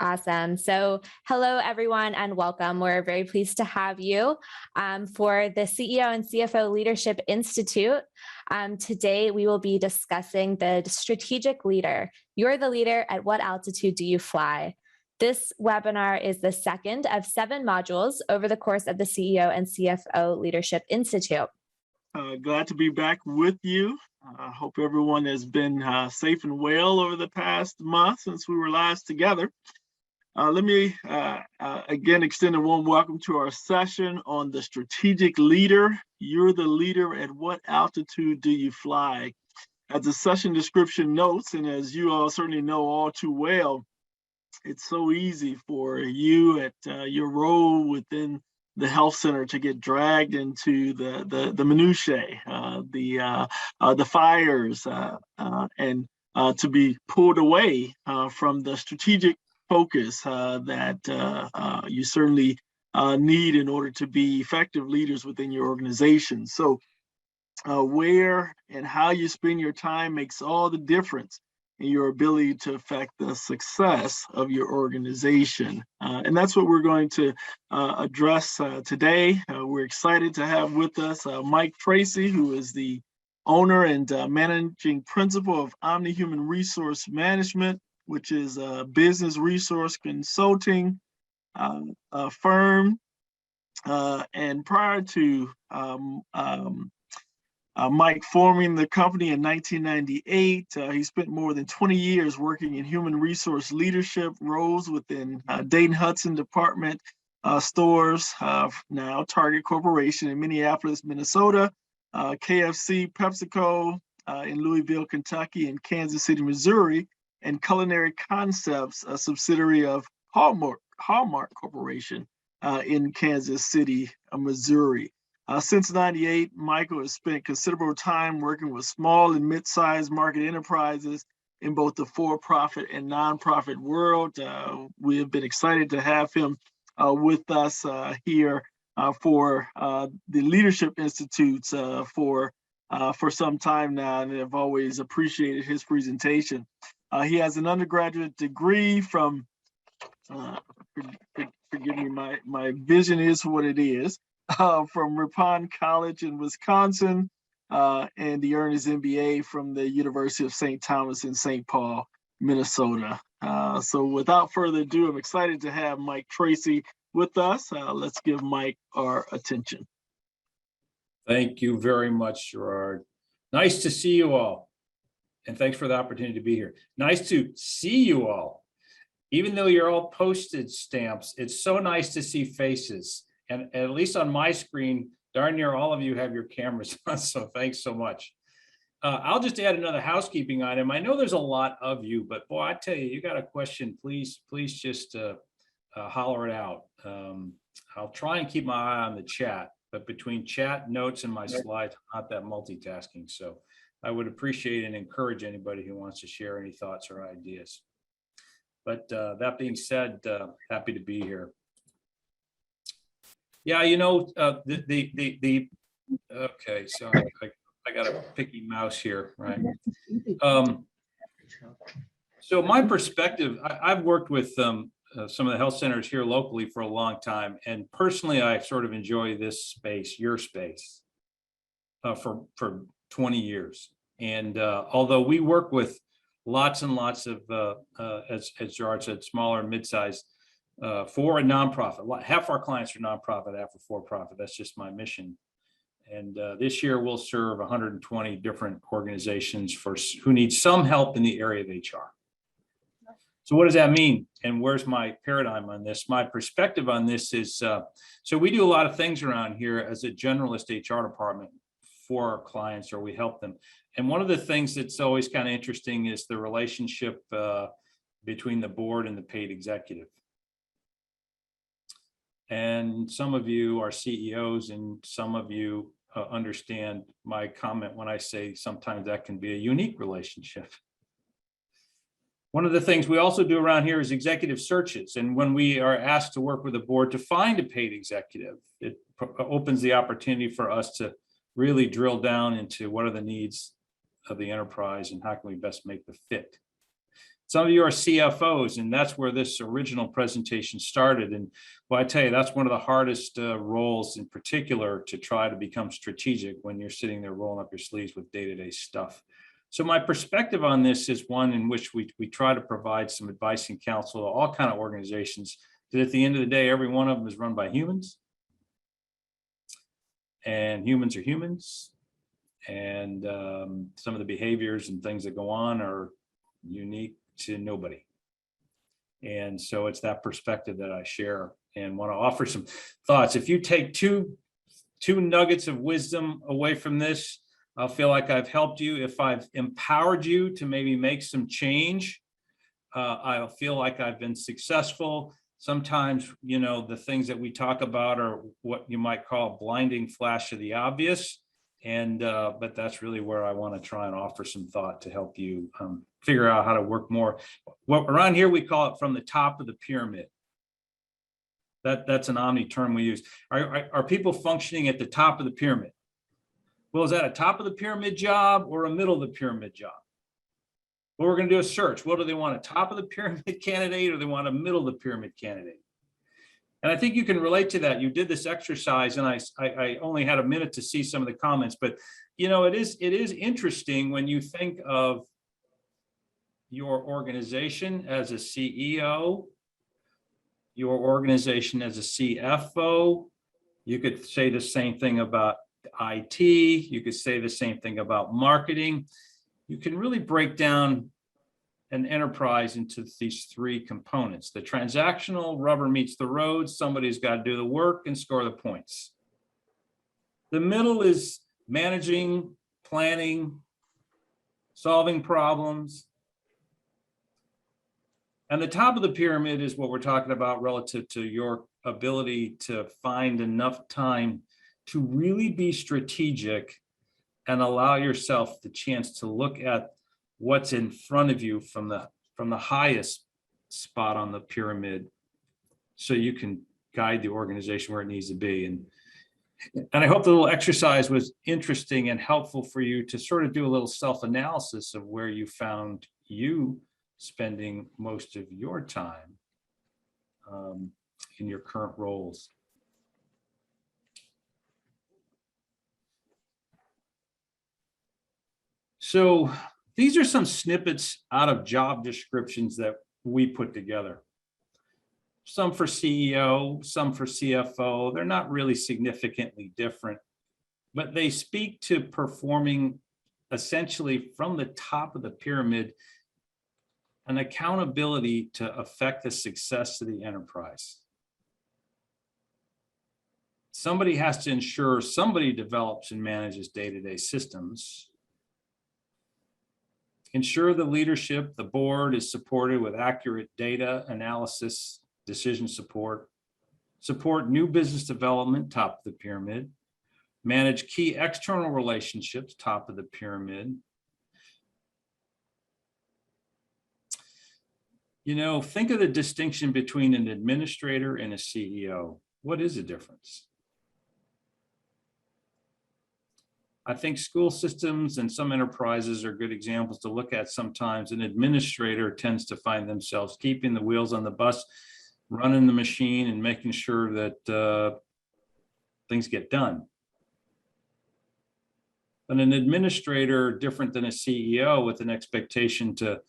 Awesome. So, hello, everyone, and welcome. We're very pleased to have you for the CEO and CFO Leadership Institute. Today, we will be discussing the strategic leader. You're the leader. At what altitude do you fly? This webinar is the second of 7 modules over the course of the CEO and CFO Leadership Institute. Glad to be back with you. I hope everyone has been safe and well over the past month since we were last together. Let me again extend a warm welcome to our session on the strategic leader. You're the leader. At what altitude do you fly? As the session description notes, and as you all certainly know all too well, it's so easy for you at your role within the health center to get dragged into the minutiae, the fires, and to be pulled away from the strategic focus that you certainly need in order to be effective leaders within your organization. So where and how you spend your time makes all the difference in your ability to affect the success of your organization. And that's what we're going to address today. We're excited to have with us Mike Tracy, who is the owner and managing principal of Omni Human Resource Management, which is a business resource consulting firm. And prior to Mike forming the company in 1998, he spent more than 20 years working in human resource leadership roles within Dayton Hudson Department stores, now Target Corporation in Minneapolis, Minnesota, KFC, PepsiCo in Louisville, Kentucky, and Kansas City, Missouri, and Culinary Concepts, a subsidiary of Hallmark Corporation in Kansas City, Missouri. Since '98, Michael has spent considerable time working with small and mid-sized market enterprises in both the for-profit and nonprofit world. We have been excited to have him with us here for the Leadership Institutes for some time now, and I've always appreciated his presentation. He has an undergraduate degree from, forgive me, my vision is what it is, from Ripon College in Wisconsin, and he earned his MBA from the University of St. Thomas in St. Paul, Minnesota. So without further ado, I'm excited to have Mike Tracy with us. Let's give Mike our attention. Thank you very much, Gerard. Nice to see you all. And thanks for the opportunity to be here. Nice to see you all. Even though you're all postage stamps, it's so nice to see faces. And at least on my screen, darn near all of you have your cameras on, so thanks so much. I'll just add another housekeeping item. I know there's a lot of you, but boy, I tell you, you got a question, please just holler it out. I'll try and keep my eye on the chat, but between chat, notes, and my slides, I'm not that multitasking. So I would appreciate and encourage anybody who wants to share any thoughts or ideas. But that being said, happy to be here. Yeah, you know, okay, sorry, I got a picky mouse here, right? So my perspective, I've worked with some of the health centers here locally for a long time, and personally, I sort of enjoy this space, your space, for 20 years. And although we work with lots and lots of, as Gerard said, smaller and mid-sized, for a nonprofit. Half our clients are nonprofit, half are for-profit. That's just my mission. And this year we'll serve 120 different organizations who need some help in the area of HR. So what does that mean? And where's my paradigm on this? My perspective on this is, so we do a lot of things around here as a generalist HR department for our clients, or we help them. And one of the things that's always kind of interesting is the relationship between the board and the paid executive. And some of you are CEOs, and some of you understand my comment when I say sometimes that can be a unique relationship. One of the things we also do around here is executive searches. And when we are asked to work with a board to find a paid executive, it opens the opportunity for us to really drill down into what are the needs of the enterprise and how can we best make the fit. Some of you are CFOs, and that's where this original presentation started. And well, I tell you, that's one of the hardest roles in particular to try to become strategic when you're sitting there rolling up your sleeves with day-to-day stuff. So my perspective on this is one in which we try to provide some advice and counsel to all kind of organizations that at the end of the day, every one of them is run by humans. And humans are humans. And some of the behaviors and things that go on are unique to nobody. And so it's that perspective that I share and want to offer some thoughts. If you take two nuggets of wisdom away from this, I'll feel like I've helped you. If I've empowered you to maybe make some change, I'll feel like I've been successful. Sometimes, you know, the things that we talk about are what you might call a blinding flash of the obvious. And but that's really where I want to try and offer some thought to help you figure out how to work more. What around here we call it from the top of the pyramid. That's an omni term we use. Are people functioning at the top of the pyramid? Well, is that a top of the pyramid job or a middle of the pyramid job? Well, we're going to do a search. What do they want, a top of the pyramid candidate or they want a middle of the pyramid candidate? And I think you can relate to that. You did this exercise, and I only had a minute to see some of the comments, but you know, it is interesting when you think of your organization as a CEO, your organization as a CFO. You could say the same thing about IT. You could say the same thing about marketing. You can really break down an enterprise into these three components. The transactional, rubber meets the road. Somebody's got to do the work and score the points. The middle is managing, planning, solving problems. And the top of the pyramid is what we're talking about relative to your ability to find enough time to really be strategic and allow yourself the chance to look at what's in front of you from the highest spot on the pyramid, so you can guide the organization where it needs to be. And I hope the little exercise was interesting and helpful for you to sort of do a little self-analysis of where you found you spending most of your time in your current roles. So these are some snippets out of job descriptions that we put together. Some for CEO, some for CFO. They're not really significantly different, but they speak to performing essentially from the top of the pyramid an accountability to affect the success of the enterprise. Somebody has to ensure somebody develops and manages day-to-day systems. Ensure the leadership, the board is supported with accurate data analysis, decision support. Support new business development, top of the pyramid. Manage key external relationships, top of the pyramid. You know, think of the distinction between an administrator and a CEO. What is the difference? I think school systems and some enterprises are good examples to look at sometimes. An administrator tends to find themselves keeping the wheels on the bus, running the machine and making sure that things get done. But an administrator, different than a CEO, with an expectation to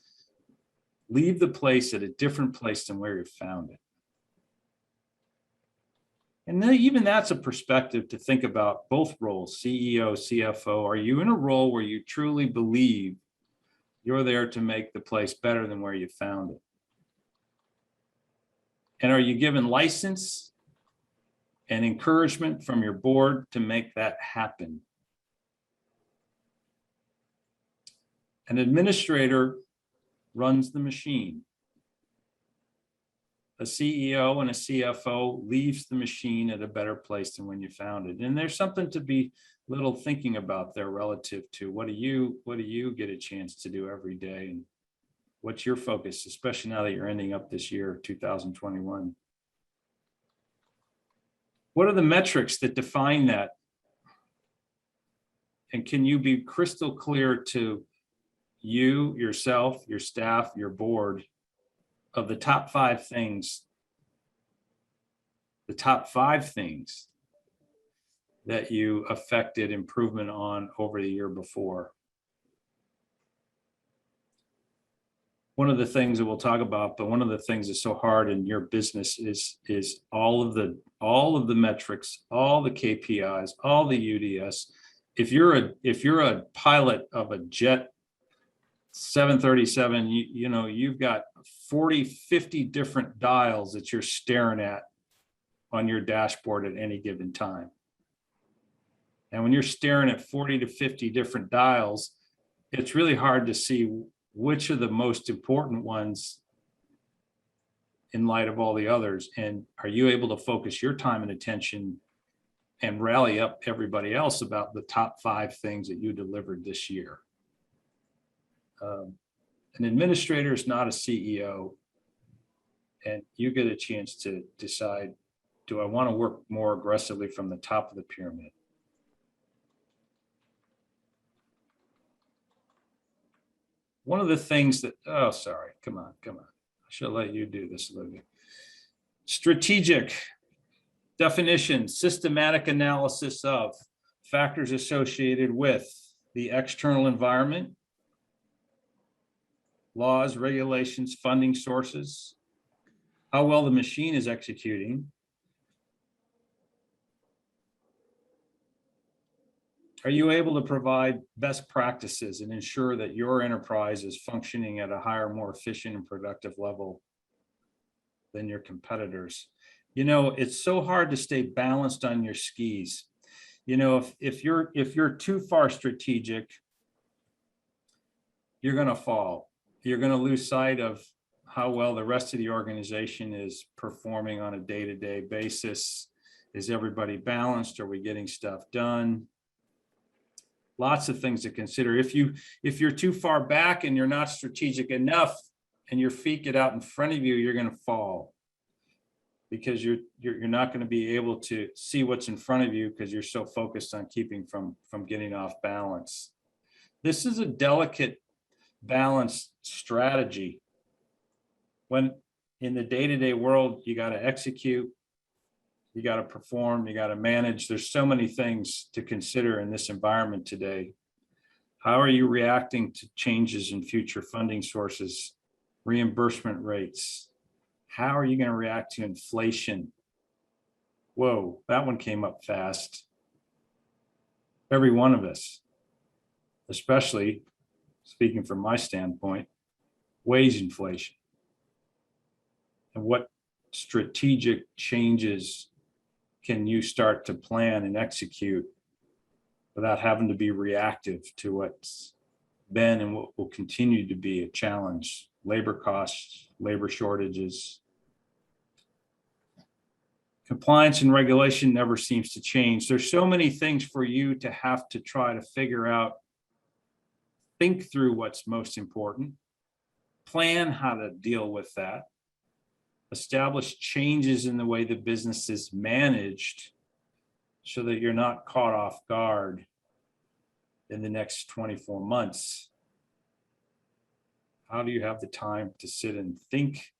leave the place at a different place than where you found it. And then even that's a perspective to think about both roles, CEO, CFO. Are you in a role where you truly believe you're there to make the place better than where you found it? And are you given license and encouragement from your board to make that happen? An administrator runs the machine. A CEO and a CFO leaves the machine at a better place than when you found it. And there's something to be little thinking about there relative to what do you get a chance to do every day, and what's your focus, especially now that you're ending up this year, 2021. What are the metrics that define that? And can you be crystal clear to you, yourself, your staff, your board, of the top 5 things, that you affected improvement on over the year before. One of the things that we'll talk about, but one of the things that's so hard in your business is all of the metrics, all the KPIs, all the UDS. If you're a pilot of a jet 737, you know, you've got 40, 50 different dials that you're staring at on your dashboard at any given time. And when you're staring at 40 to 50 different dials, it's really hard to see which are the most important ones in light of all the others. And are you able to focus your time and attention and rally up everybody else about the top 5 things that you delivered this year? An administrator is not a CEO, and you get a chance to decide, do I want to work more aggressively from the top of the pyramid? One of the things that, oh, sorry, come on. I should let you do this, Olivia. Strategic definition, systematic analysis of factors associated with the external environment, laws, regulations, funding sources, how well the machine is executing, are you able to provide best practices and ensure that your enterprise is functioning at a higher, more efficient and productive level than your competitors? You know, it's so hard to stay balanced on your skis. You know, if you're too far strategic, you're going to fall. You're going to lose sight of how well the rest of the organization is performing on a day-to-day basis. Is everybody balanced? Are we getting stuff done? Lots of things to consider. If you're too far back and you're not strategic enough and your feet get out in front of you, you're going to fall, because you're not going to be able to see what's in front of you because you're so focused on keeping from getting off balance. This is a delicate balanced strategy. When in the day-to-day world, you got to execute, you got to perform, you got to manage. There's so many things to consider in this environment today. How are you reacting to changes in future funding sources, reimbursement rates? How are you going to react to inflation? Whoa, that one came up fast. Every one of us, especially speaking from my standpoint, wage inflation. And what strategic changes can you start to plan and execute without having to be reactive to what's been and what will continue to be a challenge? Labor costs, labor shortages. Compliance and regulation never seems to change. There's so many things for you to have to try to figure out, think through what's most important, plan how to deal with that, establish changes in the way the business is managed so that you're not caught off guard in the next 24 months. How do you have the time to sit and think,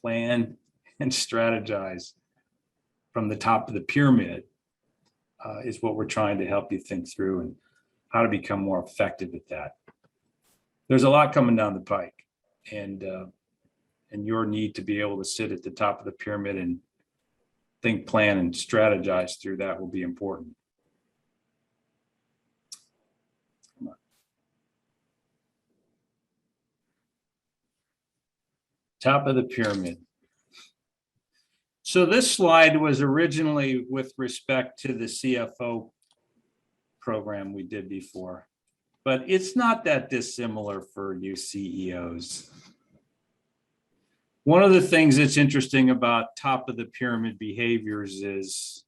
plan, and strategize from the top of the pyramid is what we're trying to help you think through, and how to become more effective at that. There's a lot coming down the pike, and your need to be able to sit at the top of the pyramid and think, plan, and strategize through that will be important. Top of the pyramid. So this slide was originally with respect to the CFO program we did before, but it's not that dissimilar for you CEOs. One of the things that's interesting about top of the pyramid behaviors is,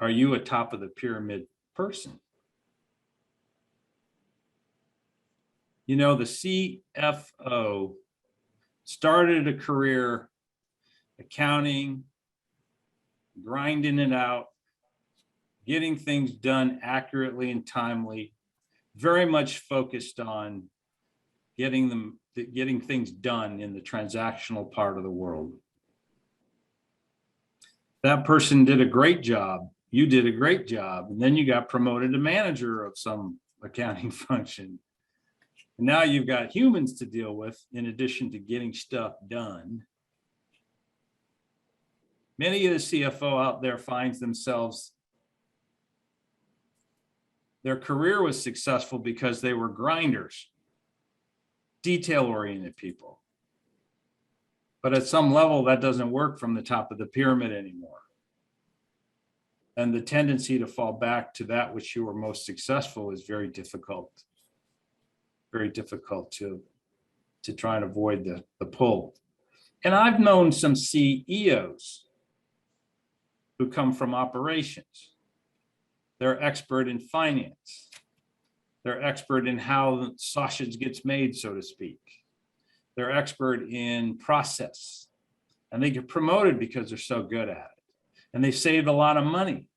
are you a top of the pyramid person? You know, the CFO started a career accounting, grinding it out, getting things done accurately and timely, very much focused on getting things done in the transactional part of the world. That person did a great job. You did a great job. And then you got promoted to manager of some accounting function. And now you've got humans to deal with in addition to getting stuff done. Many of the CFO out there finds themselves, their career was successful because they were grinders, detail-oriented people. But at some level, that doesn't work from the top of the pyramid anymore. And the tendency to fall back to that which you were most successful is very difficult to try and avoid the pull. And I've known some CEOs who come from operations. They're expert in finance. They're expert in how the sausage gets made, so to speak. They're expert in process. And they get promoted because they're so good at it. And they've saved a lot of money.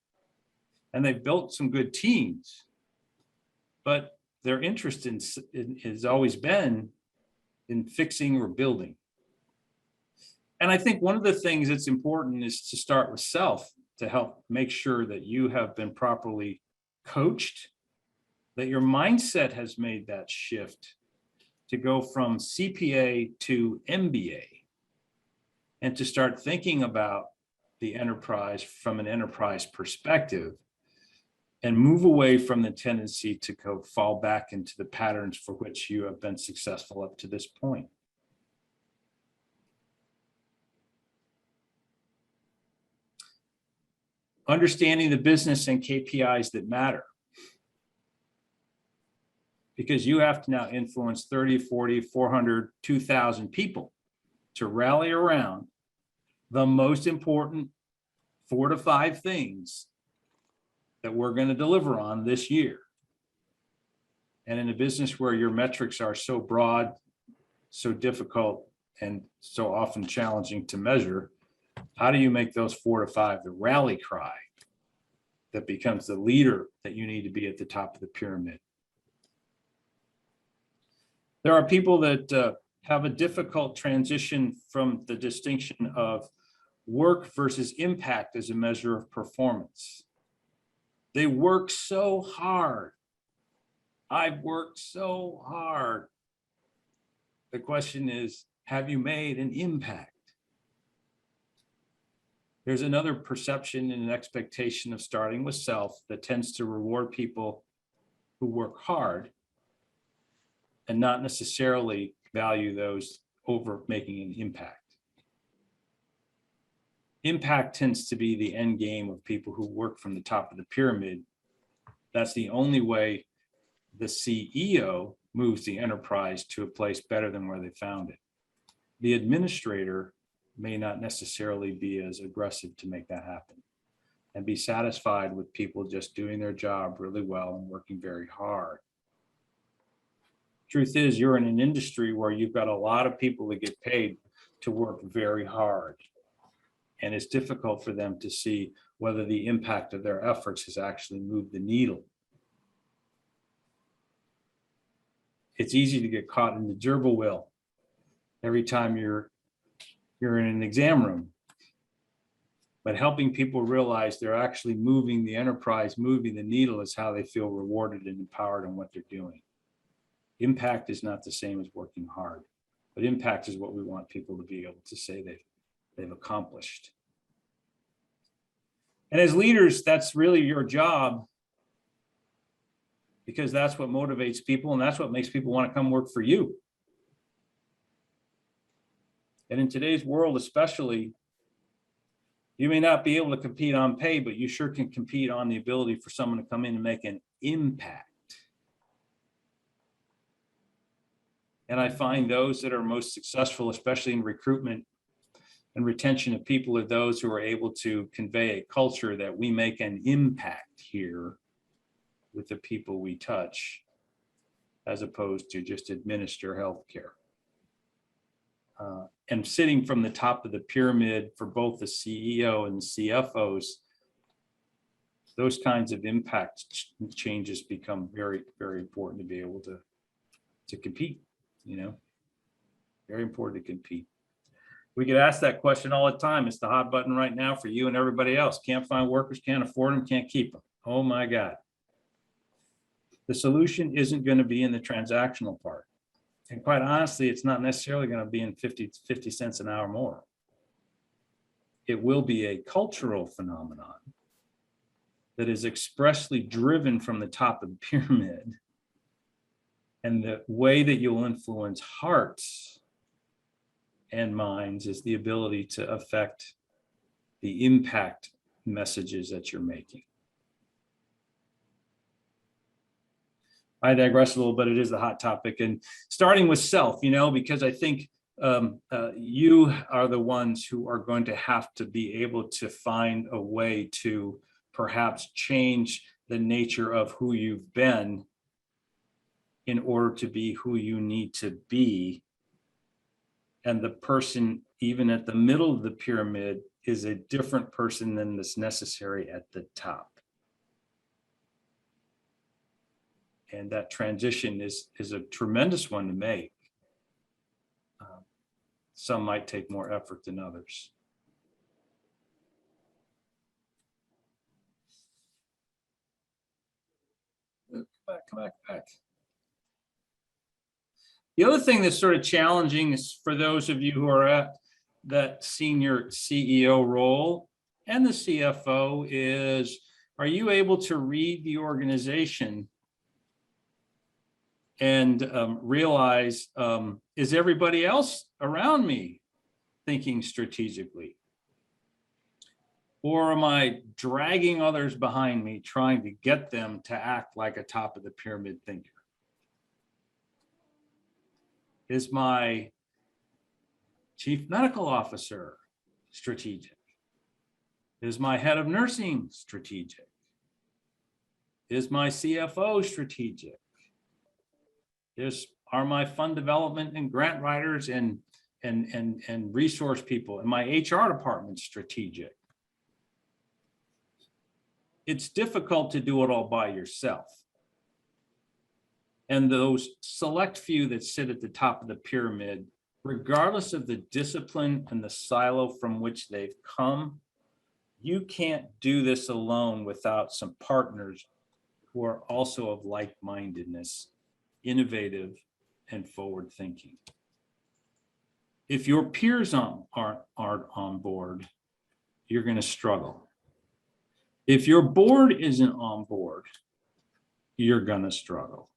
And they've built some good teams. But their interest has always been in fixing or building. And I think one of the things that's important is to start with self, to help make sure that you have been properly coached, that your mindset has made that shift to go from CPA to MBA, and to start thinking about the enterprise from an enterprise perspective, and move away from the tendency to go fall back into the patterns for which you have been successful up to this point. Understanding the business and KPIs that matter. Because you have to now influence 30, 40, 400, 2,000 people to rally around the most important 4 to 5 things that we're going to deliver on this year. And in a business where your metrics are so broad, so difficult, and so often challenging to measure, how do you make those 4 to 5 the rally cry that becomes the leader that you need to be at the top of the pyramid? There are people that have a difficult transition from the distinction of work versus impact as a measure of performance. They work so hard. I've worked so hard. The question is, have you made an impact? There's another perception and an expectation of starting with self that tends to reward people who work hard and not necessarily value those over making an impact. Impact tends to be the end game of people who work from the top of the pyramid. That's the only way the CEO moves the enterprise to a place better than where they found it. The administrator may not necessarily be as aggressive to make that happen and be satisfied with people just doing their job really well and working very hard. Truth is, you're in an industry where you've got a lot of people that get paid to work very hard. And it's difficult for them to see whether the impact of their efforts has actually moved the needle. It's easy to get caught in the gerbil wheel every time you're in an exam room. But helping people realize they're actually moving the enterprise, moving the needle, is how they feel rewarded and empowered in what they're doing. Impact is not the same as working hard, but impact is what we want people to be able to say they've accomplished. And as leaders, that's really your job, because that's what motivates people and that's what makes people want to come work for you. And in today's world especially, you may not be able to compete on pay, but you sure can compete on the ability for someone to come in and make an impact. And I find those that are most successful, especially in recruitment and retention of people, are those who are able to convey a culture that we make an impact here with the people we touch, as opposed to just administer healthcare. And sitting from the top of the pyramid for both the CEO and the CFOs, Those kinds of impact changes become very, very important to be able to compete, you know, very important to compete. We get asked that question all the time. It's the hot button right now for you and everybody else. Can't find workers, can't afford them, can't keep them. Oh my God. The solution isn't going to be in the transactional part. And quite honestly, it's not necessarily going to be in 50 cents an hour more. It will be a cultural phenomenon that is expressly driven from the top of the pyramid. And the way that you'll influence hearts and minds is the ability to affect the impact messages that you're making. I digress a little bit. It is the hot topic, and starting with self, you know, because I think you are the ones who are going to have to be able to find a way to perhaps change the nature of who you've been in order to be who you need to be. And the person, even at the middle of the pyramid, is a different person than is necessary at the top. And that transition is a tremendous one to make. Some might take more effort than others. Come back. The other thing that's sort of challenging is for those of you who are at that senior CEO role and the CFO is, are you able to read the organization and realize, is everybody else around me thinking strategically? Or am I dragging others behind me, trying to get them to act like a top of the pyramid thinker? Is my chief medical officer strategic? Is my head of nursing strategic? Is my CFO strategic? Are my fund development and grant writers and resource people and my HR department strategic? It's difficult to do it all by yourself. And those select few that sit at the top of the pyramid, regardless of the discipline and the silo from which they've come, you can't do this alone without some partners who are also of like-mindedness, innovative, and forward-thinking. If your peers aren't on board, you're going to struggle. If your board isn't on board, you're going to struggle.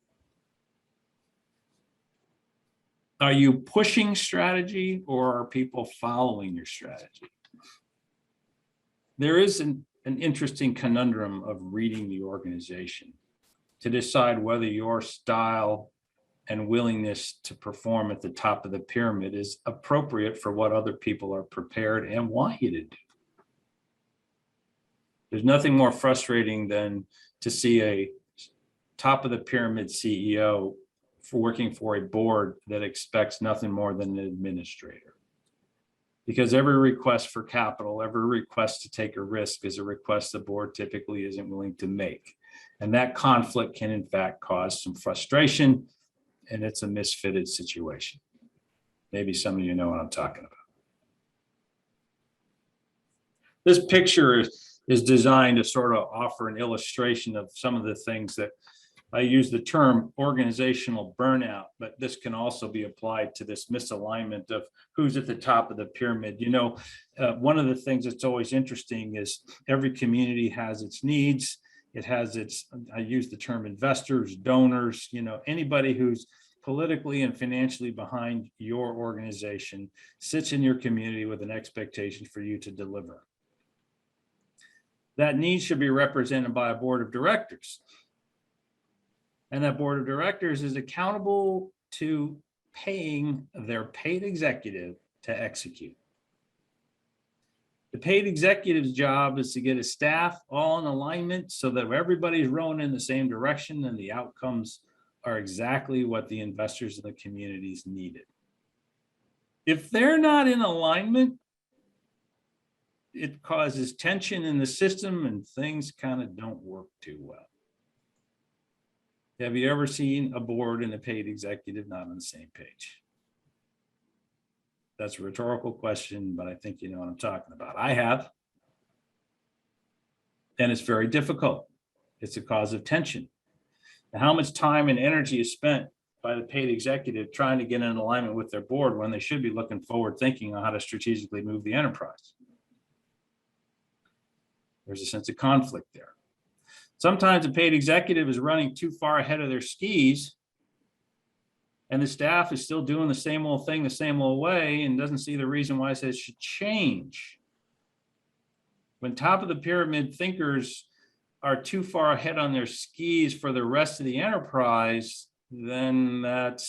Are you pushing strategy or are people following your strategy? There is an interesting conundrum of reading the organization to decide whether your style and willingness to perform at the top of the pyramid is appropriate for what other people are prepared and want you to do. There's nothing more frustrating than to see a top of the pyramid CEO for working for a board that expects nothing more than an administrator. Because every request for capital, every request to take a risk is a request the board typically isn't willing to make. And that conflict can in fact cause some frustration, and it's a misfitted situation. Maybe some of you know what I'm talking about. This picture is designed to sort of offer an illustration of some of the things that I use the term organizational burnout, but this can also be applied to this misalignment of who's at the top of the pyramid. You know, one of the things that's always interesting is every community has its needs. It has its, I use the term investors, donors, you know, anybody who's politically and financially behind your organization sits in your community with an expectation for you to deliver. That need should be represented by a board of directors. And that board of directors is accountable to paying their paid executive to execute. The paid executive's job is to get his staff all in alignment so that everybody's rowing in the same direction and the outcomes are exactly what the investors in the communities needed. If they're not in alignment, it causes tension in the system and things kind of don't work too well. Have you ever seen a board and a paid executive not on the same page? That's a rhetorical question, but I think you know what I'm talking about. I have. And it's very difficult. It's a cause of tension. And how much time and energy is spent by the paid executive trying to get in alignment with their board when they should be looking forward, thinking on how to strategically move the enterprise? There's a sense of conflict there. Sometimes a paid executive is running too far ahead of their skis, and the staff is still doing the same old thing the same old way and doesn't see the reason why it should change. When top of the pyramid thinkers are too far ahead on their skis for the rest of the enterprise, then that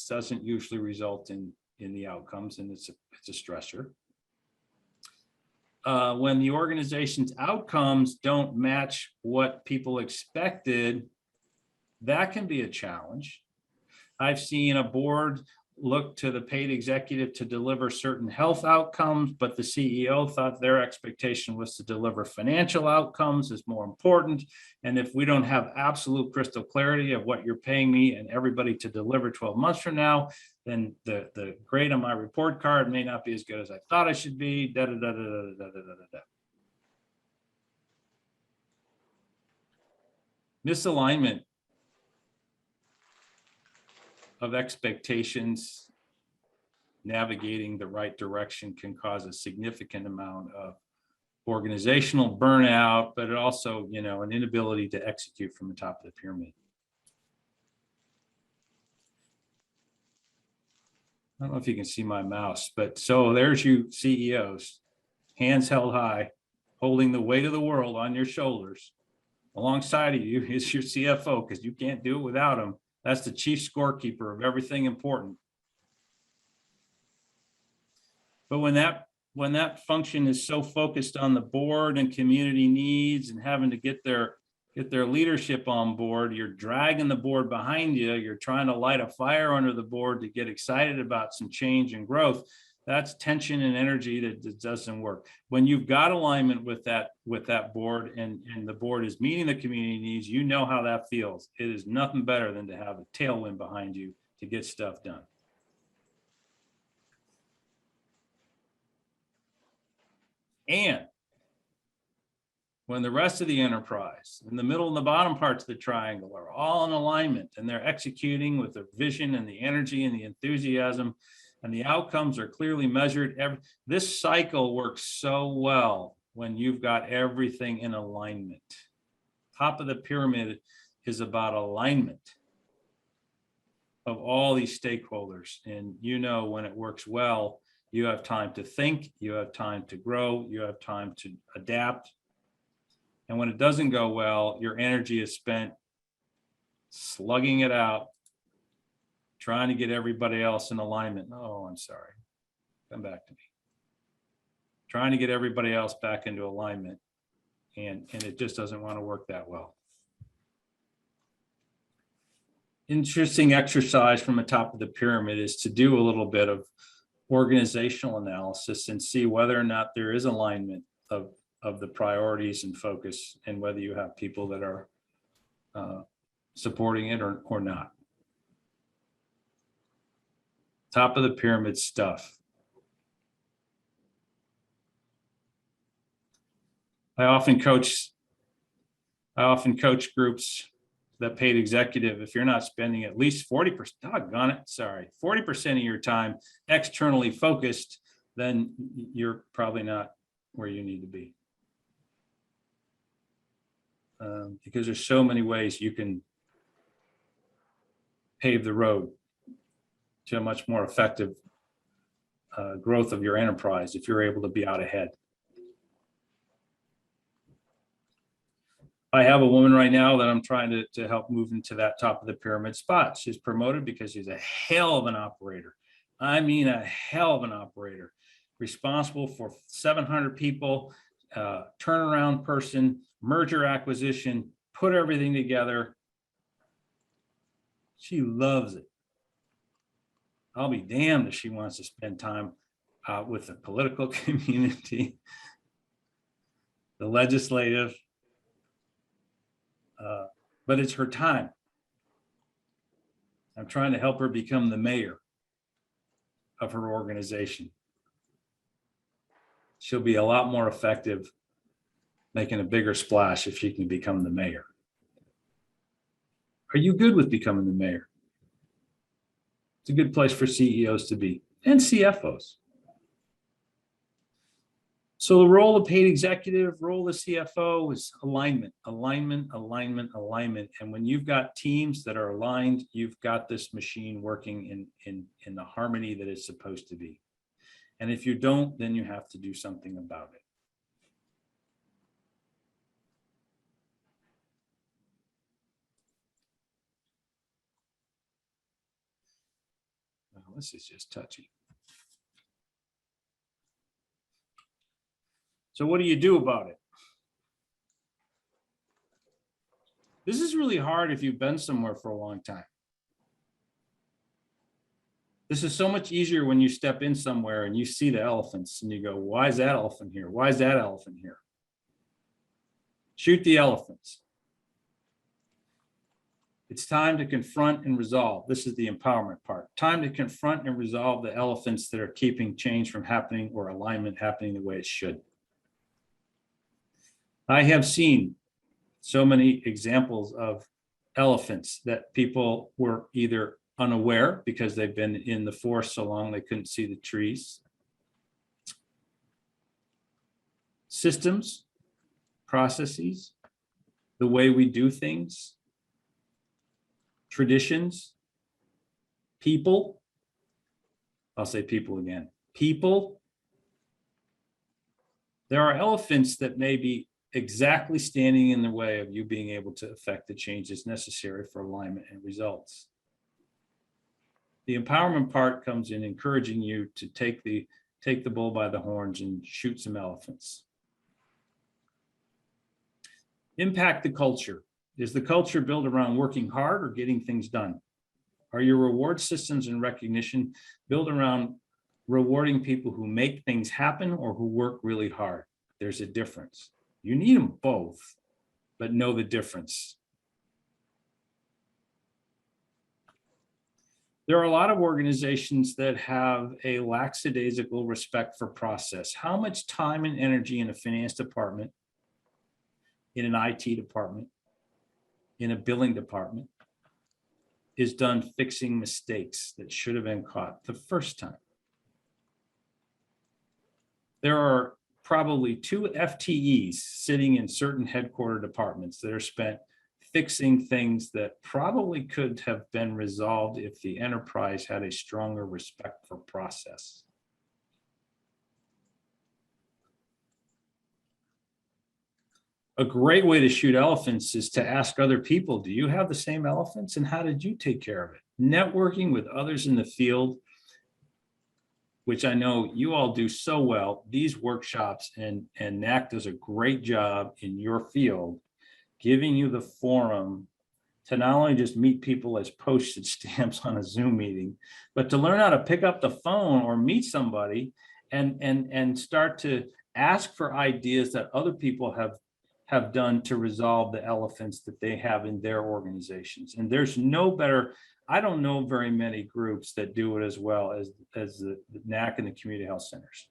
doesn't usually result in the outcomes, and it's a stressor. When the organization's outcomes don't match what people expected, that can be a challenge. I've seen a board look to the paid executive to deliver certain health outcomes, but the CEO thought their expectation was to deliver financial outcomes is more important. And if we don't have absolute crystal clarity of what you're paying me and everybody to deliver 12 months from now, then the grade on my report card may not be as good as I thought it should be. Da, da, da, da, da, da, da, da, da. Misalignment of expectations, navigating the right direction can cause a significant amount of organizational burnout, but it also, an inability to execute from the top of the pyramid. I don't know if you can see my mouse, but so there's you CEOs, hands held high, holding the weight of the world on your shoulders. Alongside of you is your CFO, because you can't do it without him. That's the chief scorekeeper of everything important. But when that function is so focused on the board and community needs and having to get their leadership on board, you're dragging the board behind you. You're trying to light a fire under the board to get excited about some change and growth. That's tension and energy that doesn't work. When you've got alignment with that board and the board is meeting the community needs, you know how that feels. It is nothing better than to have a tailwind behind you to get stuff done. And when the rest of the enterprise, in the middle and the bottom parts of the triangle, are all in alignment and they're executing with the vision and the energy and the enthusiasm, and the outcomes are clearly measured. This cycle works so well when you've got everything in alignment. Top of the pyramid is about alignment of all these stakeholders. And when it works well, you have time to think, you have time to grow, you have time to adapt. And when it doesn't go well, your energy is spent slugging it out, trying to get everybody else in alignment. Oh, I'm sorry. Come back to me. Trying to get everybody else back into alignment. And it just doesn't want to work that well. Interesting exercise from the top of the pyramid is to do a little bit of organizational analysis and see whether or not there is alignment of the priorities and focus, and whether you have people that are supporting it or not. Top of the pyramid stuff. I often coach groups that paid executive. If you're not spending at least 40%, doggone it, sorry, 40% of your time externally focused, then you're probably not where you need to be. Because there's so many ways you can pave the road to a much more effective growth of your enterprise if you're able to be out ahead. I have a woman right now that I'm trying to help move into that top of the pyramid spot. She's promoted because she's a hell of an operator. I mean, a hell of an operator, responsible for 700 people, turnaround person, merger acquisition, put everything together. She loves it. I'll be damned if she wants to spend time with the political community, the legislative, but it's her time. I'm trying to help her become the mayor of her organization. She'll be a lot more effective making a bigger splash if she can become the mayor. Are you good with becoming the mayor? It's a good place for CEOs to be, and CFOs. So the role of paid executive, role of CFO is alignment, alignment, alignment, alignment. And when you've got teams that are aligned, you've got this machine working in the harmony that it's supposed to be. And if you don't, then you have to do something about it. Well, this is just touchy. So what do you do about it? This is really hard if you've been somewhere for a long time. This is so much easier when you step in somewhere and you see the elephants and you go, why is that elephant here? Why is that elephant here? Shoot the elephants. It's time to confront and resolve. This is the empowerment part. Time to confront and resolve the elephants that are keeping change from happening or alignment happening the way it should. I have seen so many examples of elephants that people were either unaware because they've been in the forest so long they couldn't see the trees. Systems, processes, the way we do things, traditions, people. I'll say people again. People. There are elephants that may be exactly standing in the way of you being able to affect the changes necessary for alignment and results. The empowerment part comes in encouraging you to take the bull by the horns and shoot some elephants. Impact the culture. Is the culture built around working hard or getting things done? Are your reward systems and recognition built around rewarding people who make things happen or who work really hard? There's a difference. You need them both, but know the difference. There are a lot of organizations that have a lackadaisical respect for process. How much time and energy in a finance department, in an IT department, in a billing department is done fixing mistakes that should have been caught the first time? There are probably 2 FTEs sitting in certain headquarter departments that are spent fixing things that probably could have been resolved if the enterprise had a stronger respect for process. A great way to shoot elephants is to ask other people, do you have the same elephants and how did you take care of it? Networking with others in the field, which I know you all do so well, these workshops, and NAC does a great job in your field, giving you the forum to not only just meet people as postage stamps on a Zoom meeting, but to learn how to pick up the phone or meet somebody and start to ask for ideas that other people have done to resolve the elephants that they have in their organizations. And there's no better, I don't know very many groups that do it as well as the NAC and the community health centers.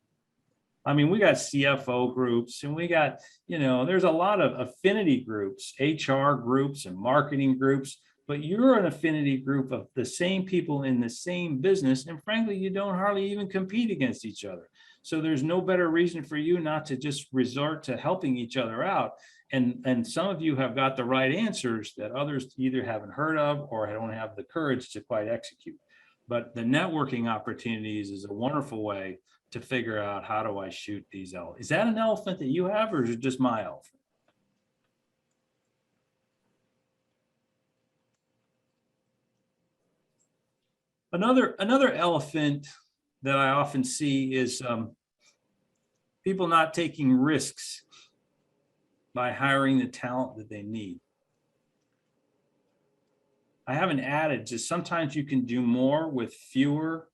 I mean, we got CFO groups and we got, there's a lot of affinity groups, HR groups and marketing groups, but you're an affinity group of the same people in the same business. And frankly, you don't hardly even compete against each other. So there's no better reason for you not to just resort to helping each other out. And some of you have got the right answers that others either haven't heard of or don't have the courage to quite execute. But the networking opportunities is a wonderful way to figure out, how do I shoot these elephants? Is that an elephant that you have, or is it just my elephant? Another elephant that I often see is people not taking risks by hiring the talent that they need. I have an adage that sometimes you can do more with fewer,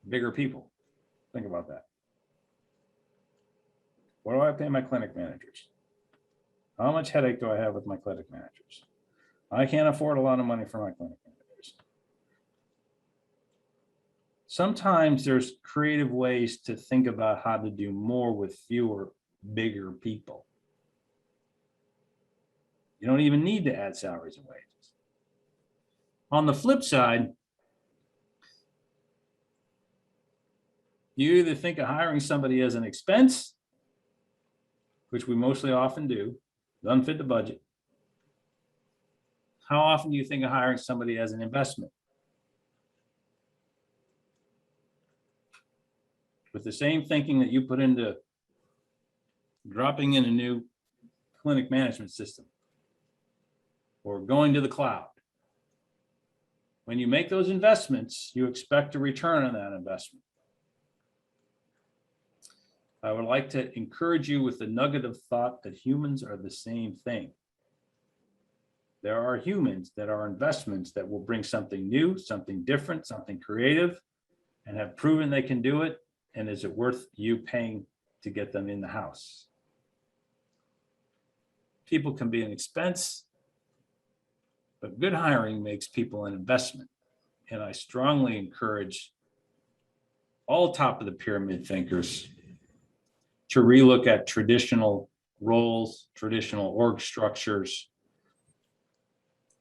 bigger people. Think about that. What do I pay my clinic managers? How much headache do I have with my clinic managers? I can't afford a lot of money for my clinic managers. Sometimes there's creative ways to think about how to do more with fewer, bigger people. You don't even need to add salaries and wages. On the flip side, you either think of hiring somebody as an expense, which we mostly often do, doesn't fit the budget. How often do you think of hiring somebody as an investment? With the same thinking that you put into dropping in a new clinic management system or going to the cloud. When you make those investments, you expect a return on that investment. I would like to encourage you with the nugget of thought that humans are the same thing. There are humans that are investments that will bring something new, something different, something creative, and have proven they can do it. And is it worth you paying to get them in the house? People can be an expense, but good hiring makes people an investment. And I strongly encourage all top of the pyramid thinkers to relook at traditional roles, traditional org structures,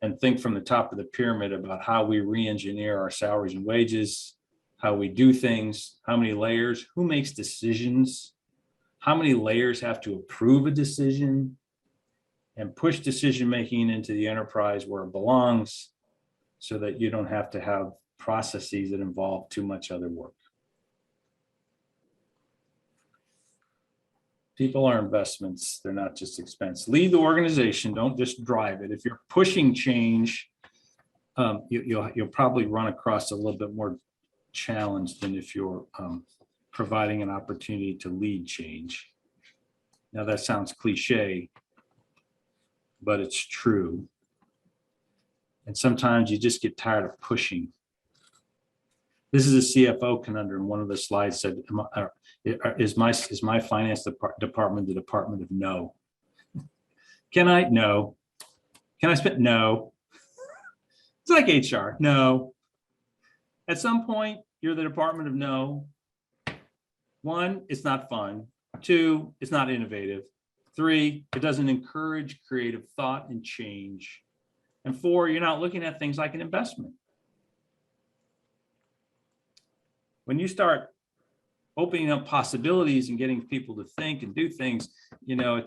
and think from the top of the pyramid about how we re-engineer our salaries and wages, how we do things, how many layers, who makes decisions, how many layers have to approve a decision, and push decision-making into the enterprise where it belongs so that you don't have to have processes that involve too much other work. People are investments, they're not just expense. Lead the organization, don't just drive it. If you're pushing change, you'll probably run across a little bit more challenge than if you're providing an opportunity to lead change. Now that sounds cliche, but it's true. And sometimes you just get tired of pushing. This is a CFO conundrum. One of the slides said, is my finance department the department of no? Can I? No. Can I spend? No. It's like HR. No. At some point, you're the department of no. 1, it's not fun. 2, it's not innovative. 3, it doesn't encourage creative thought and change. And 4, you're not looking at things like an investment. When you start opening up possibilities and getting people to think and do things, you know,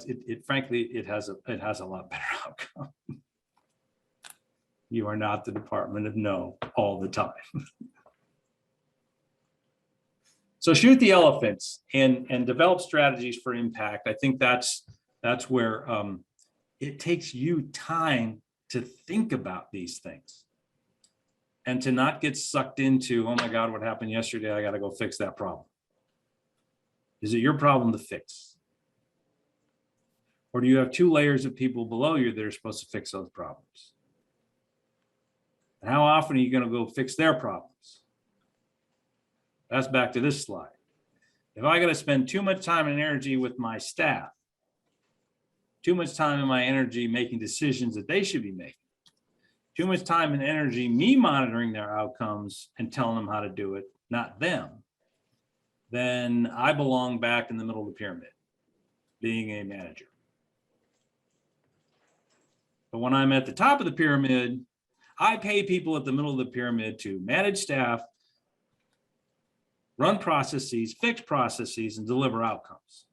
frankly, it has a lot better outcome. You are not the department of no all the time. So shoot the elephants and develop strategies for impact. I think that's where it takes you time to think about these things and to not get sucked into, oh my God, what happened yesterday? I got to go fix that problem. Is it your problem to fix? Or do you have 2 layers of people below you that are supposed to fix those problems? And how often are you going to go fix their problems? That's back to this slide. If I got to spend too much time and energy with my staff, too much time and my energy making decisions that they should be making, too much time and energy me monitoring their outcomes and telling them how to do it, not them, then I belong back in the middle of the pyramid, being a manager. But when I'm at the top of the pyramid, I pay people at the middle of the pyramid to manage staff, run processes, fix processes, and deliver outcomes.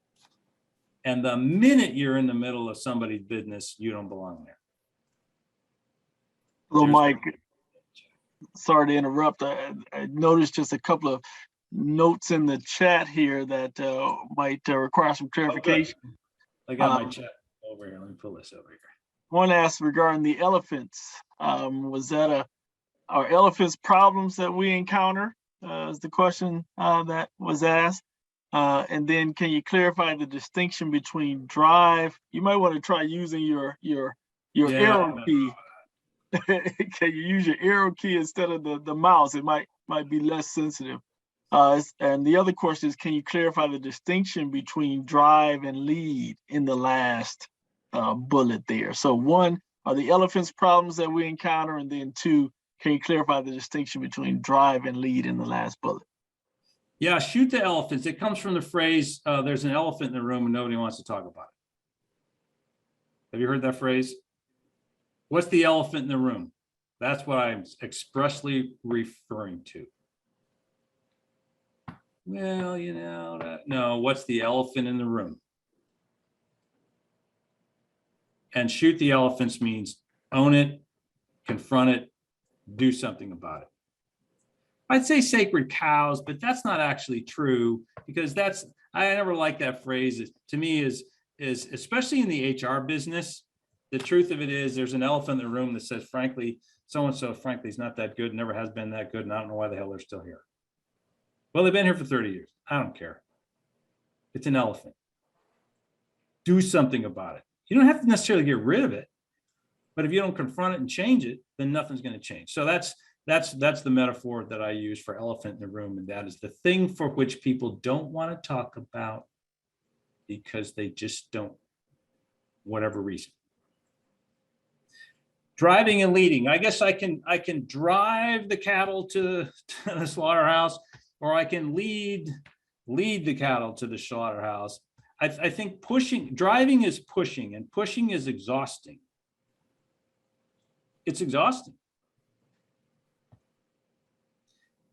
And the minute you're in the middle of somebody's business, you don't belong there. Hello, Mike. Sorry to interrupt. I noticed just a couple of notes in the chat here that might require some clarification. I got my chat over here. Let me pull this over here. One asked regarding the elephants. Are elephants problems that we encounter? Is the question that was asked. And then can you clarify the distinction between drive? You might want to try using your arrow key. Can you use your arrow key instead of the mouse? It might be less sensitive. And the other question is, can you clarify the distinction between drive and lead in the last bullet there? So one, are the elephants problems that we encounter? And then two, can you clarify the distinction between drive and lead in the last bullet? Yeah, shoot the elephants. It comes from the phrase, there's an elephant in the room and nobody wants to talk about it. Have you heard that phrase? What's the elephant in the room? That's what I'm expressly referring to. Well, no, what's the elephant in the room? And shoot the elephants means own it, confront it, do something about it. I'd say sacred cows, but that's not actually true, because I never liked that phrase. It, to me, is especially in the HR business, the truth of it is there's an elephant in the room that says, frankly, so-and-so, frankly, is not that good, never has been that good, and I don't know why the hell they're still here. Well, they've been here for 30 years. I don't care. It's an elephant. Do something about it. You don't have to necessarily get rid of it, but if you don't confront it and change it, then nothing's going to change. So that's the metaphor that I use for elephant in the room, and that is the thing for which people don't want to talk about because they just don't, whatever reason. Driving and leading. I guess I can drive the cattle to the slaughterhouse, or I can lead the cattle to the slaughterhouse. I think driving is pushing, and pushing is exhausting. It's exhausting.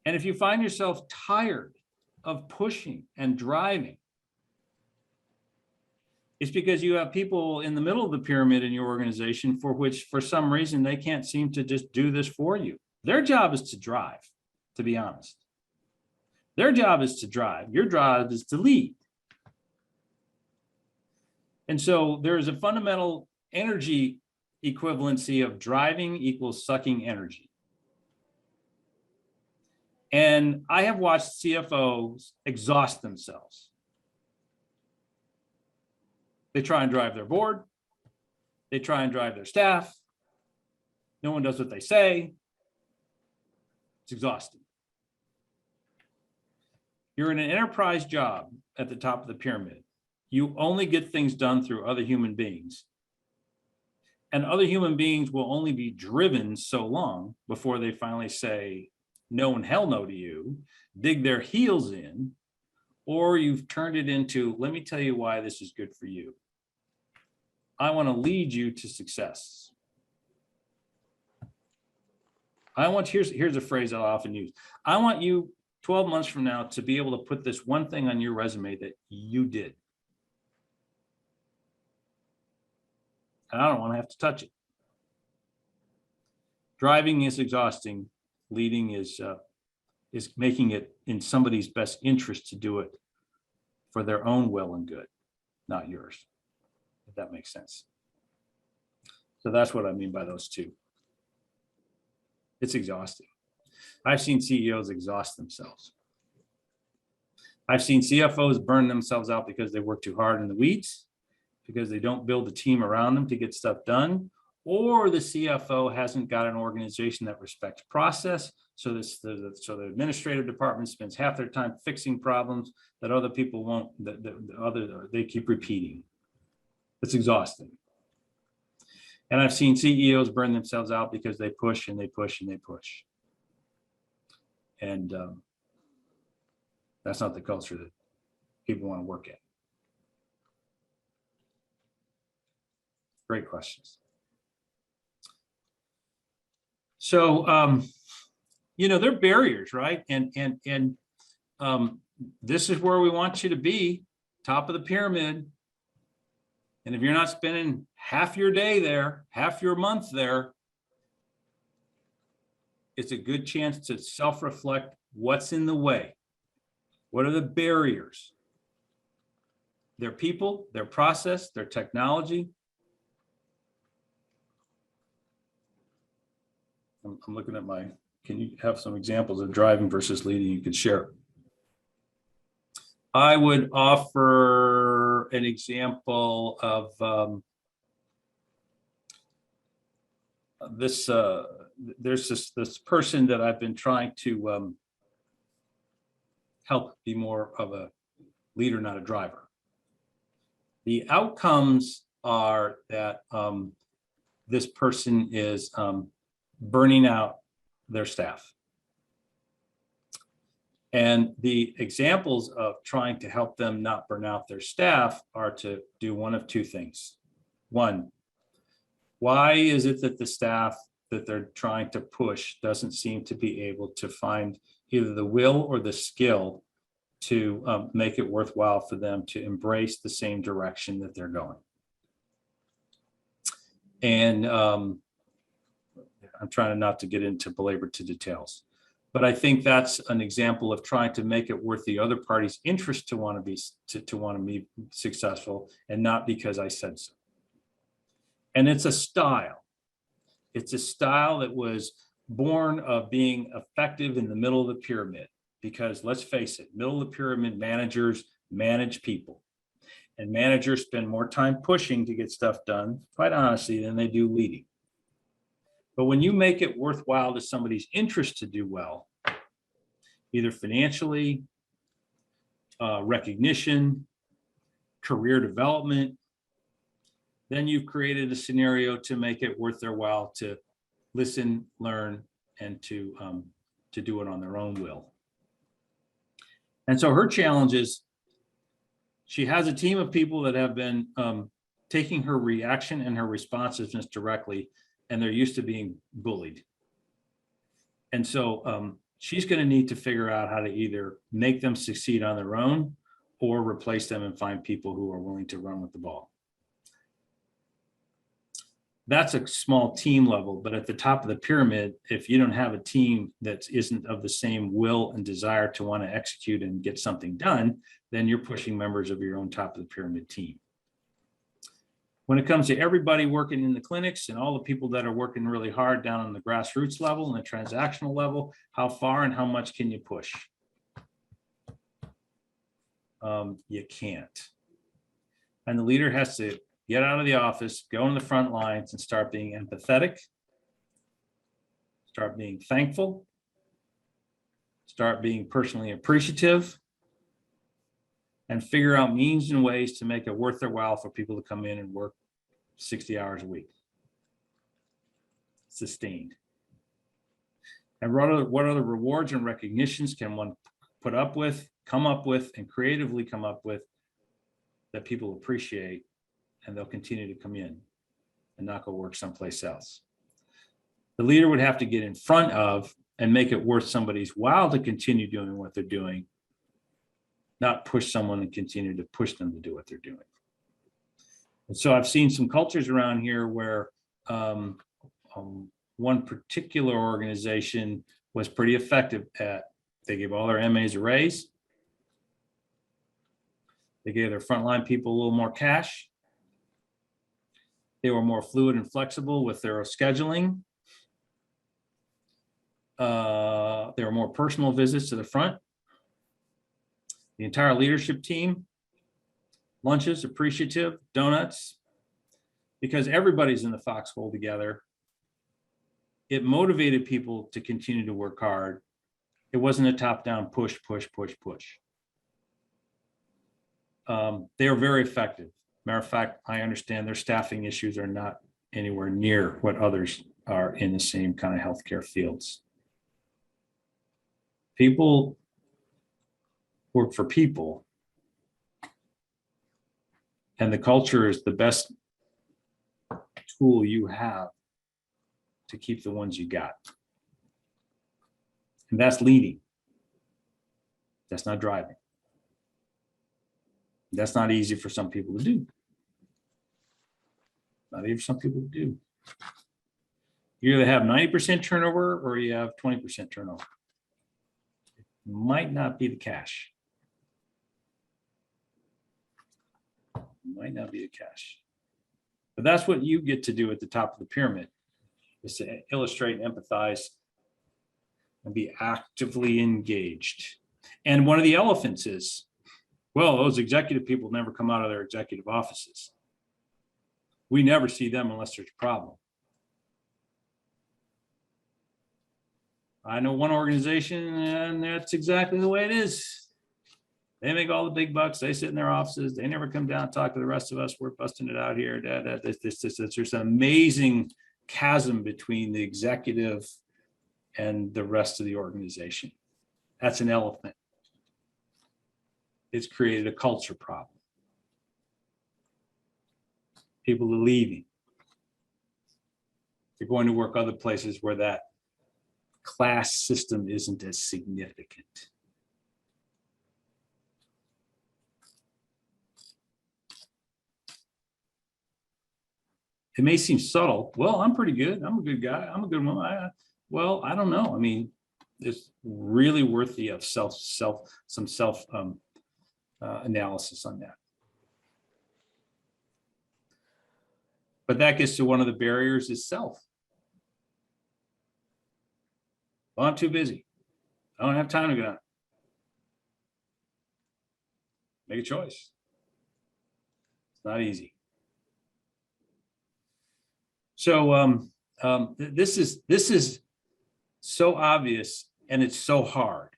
And if you find yourself tired of pushing and driving, it's because you have people in the middle of the pyramid in your organization for which, for some reason, they can't seem to just do this for you. Their job is to drive, to be honest. Their job is to drive. Your job is to lead. And so there is a fundamental energy equivalency of driving equals sucking energy. And I have watched CFOs exhaust themselves. They try and drive their board. They try and drive their staff. No one does what they say. It's exhausting. You're in an enterprise job at the top of the pyramid. You only get things done through other human beings. And other human beings will only be driven so long before they finally say no and hell no to you, dig their heels in, or you've turned it into, let me tell you why this is good for you. I want to lead you to success. Here's a phrase I'll often use. I want you 12 months from now to be able to put this one thing on your resume that you did. And I don't want to have to touch it. Driving is exhausting. Leading is making it in somebody's best interest to do it for their own will and good, not yours, if that makes sense. So that's what I mean by those two. It's exhausting. I've seen CEOs exhaust themselves. I've seen CFOs burn themselves out because they work too hard in the weeds, because they don't build a team around them to get stuff done, or the CFO hasn't got an organization that respects process. So the administrative department spends half their time fixing problems that other people won't, they keep repeating. It's exhausting. And I've seen CEOs burn themselves out because they push and they push and they push. And that's not the culture that people want to work at. Great questions. So, there are barriers, right? And this is where we want you to be, top of the pyramid. And if you're not spending half your day there, half your month there, it's a good chance to self-reflect what's in the way. What are the barriers? Their people, their process, their technology. I'm looking at can you have some examples of driving versus leading you could share? I would offer an example of there's this person that I've been trying to help be more of a leader, not a driver. The outcomes are that this person is burning out their staff. And the examples of trying to help them not burn out their staff are to do one of two things. One, why is it that the staff that they're trying to push doesn't seem to be able to find either the will or the skill to make it worthwhile for them to embrace the same direction that they're going? And I'm trying not to get into belabored details, but I think that's an example of trying to make it worth the other party's interest to want to be successful, and not because I said so. And it's a style. It's a style that was born of being effective in the middle of the pyramid, because let's face it, middle of the pyramid managers manage people, and managers spend more time pushing to get stuff done, quite honestly, than they do leading. But when you make it worthwhile to somebody's interest to do well, either financially, recognition, career development, then you've created a scenario to make it worth their while to listen, learn, and to do it on their own will. And so her challenge is, she has a team of people that have been taking her reaction and her responsiveness directly, and they're used to being bullied. And so she's going to need to figure out how to either make them succeed on their own or replace them and find people who are willing to run with the ball. That's a small team level, but at the top of the pyramid, if you don't have a team that isn't of the same will and desire to want to execute and get something done, then you're pushing members of your own top of the pyramid team. When it comes to everybody working in the clinics and all the people that are working really hard down on the grassroots level and the transactional level, how far and how much can you push? You can't. And the leader has to get out of the office, go in the front lines, and start being empathetic, start being thankful, start being personally appreciative, and figure out means and ways to make it worth their while for people to come in and work 60 hours a week. Sustained. And what other rewards and recognitions can one come up with, and creatively come up with that people appreciate, and they'll continue to come in and not go work someplace else. The leader would have to get in front of and make it worth somebody's while to continue doing what they're doing, not push someone and continue to push them to do what they're doing. And so I've seen some cultures around here where one particular organization was pretty effective at, they gave all their MAs a raise. They gave their frontline people a little more cash. They were more fluid and flexible with their scheduling. There were more personal visits to the front. The entire leadership team, lunches, appreciative, donuts, because everybody's in the foxhole together. It motivated people to continue to work hard. It wasn't a top-down push, push, push, push. They are very effective. Matter of fact, I understand their staffing issues are not anywhere near what others are in the same kind of healthcare fields. People work for people, and the culture is the best tool you have to keep the ones you got. And that's leading. That's not driving. That's not easy for some people to do. Not even for some people to do. You either have 90% turnover or you have 20% turnover. It might not be the cash. It might not be the cash. But that's what you get to do at the top of the pyramid, is to illustrate and empathize and be actively engaged. And one of the elephants is, well, those executive people never come out of their executive offices. We never see them unless there's a problem. I know one organization, and that's exactly the way it is. They make all the big bucks. They sit in their offices. They never come down and talk to the rest of us. We're busting it out here. There's an amazing chasm between the executive and the rest of the organization. That's an elephant. It's created a culture problem. People are leaving. They're going to work other places where that class system isn't as significant. It may seem subtle. Well, I'm pretty good. I'm a good guy. I'm a good woman. Well, I don't know. I mean, it's really worthy of some self analysis on that. But that gets to one of the barriers is self. Well, I'm too busy. I don't have time to get on. Make a choice. It's not easy. So this is so obvious, and it's so hard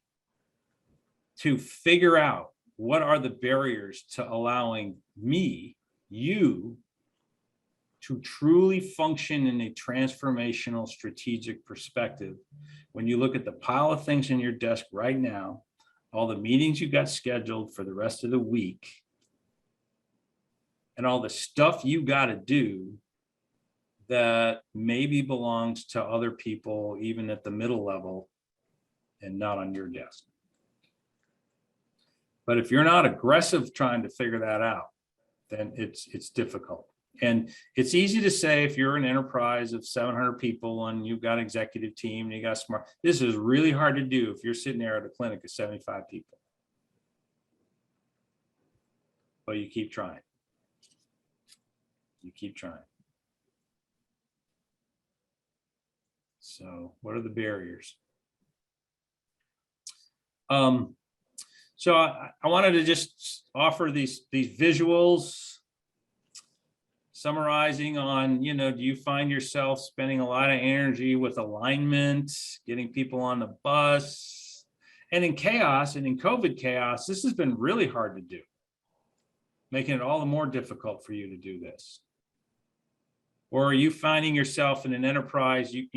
to figure out what are the barriers to allowing me, you, to truly function in a transformational strategic perspective. When you look at the pile of things in your desk right now, all the meetings you got scheduled for the rest of the week, and all the stuff you got to do that maybe belongs to other people, even at the middle level, and not on your desk. But if you're not aggressive trying to figure that out, then it's difficult. And it's easy to say if you're an enterprise of 700 people and you've got an executive team and you got smart, this is really hard to do if you're sitting there at a clinic of 75 people. But you keep trying. You keep trying. So what are the barriers? So I wanted to just offer these visuals, summarizing on, do you find yourself spending a lot of energy with alignment, getting people on the bus? And in chaos, and in COVID chaos, this has been really hard to do, making it all the more difficult for you to do this. Or are you finding yourself in an enterprise, you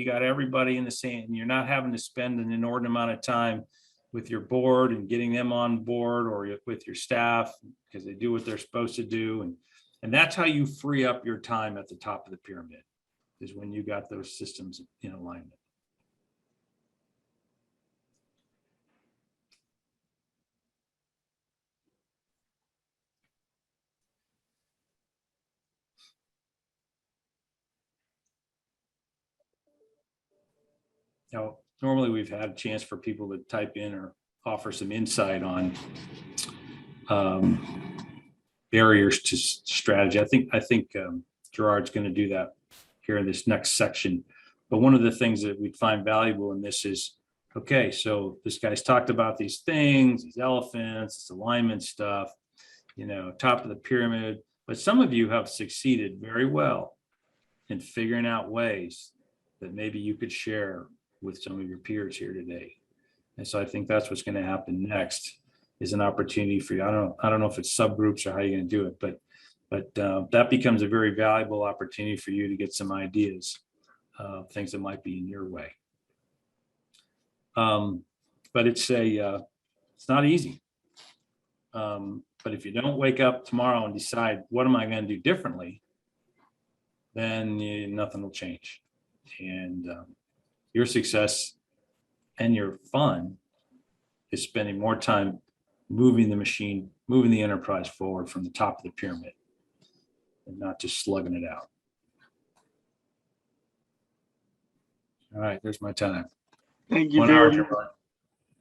got everybody in the same, and you're not having to spend an inordinate amount of time with your board and getting them on board, or with your staff because they do what they're supposed to do. And that's how you free up your time at the top of the pyramid, is when you got those systems in alignment. Now, normally we've had a chance for people to type in or offer some insight on barriers to strategy. I think Gerard's going to do that here in this next section. But one of the things that we'd find valuable in this is, okay, so this guy's talked about these things, these elephants, this alignment stuff, top of the pyramid. But some of you have succeeded very well in figuring out ways that maybe you could share with some of your peers here today. And so I think that's what's going to happen next, is an opportunity for you. I don't know if it's subgroups or how you're going to do it, but that becomes a very valuable opportunity for you to get some ideas of things that might be in your way. But it's not easy. But if you don't wake up tomorrow and decide, what am I going to do differently, then nothing will change. And your success and your fun is spending more time moving the machine, moving the enterprise forward from the top of the pyramid, and not just slugging it out. All right, there's my time. Thank you very much.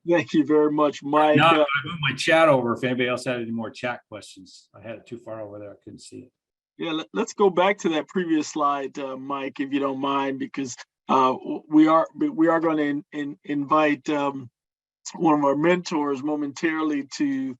Thank you very much, Mike. Now I moved my chat over. If anybody else had any more chat questions, I had it too far over there. I couldn't see it. Yeah, let's go back to that previous slide, Mike, if you don't mind, because we are going to invite one of our mentors momentarily to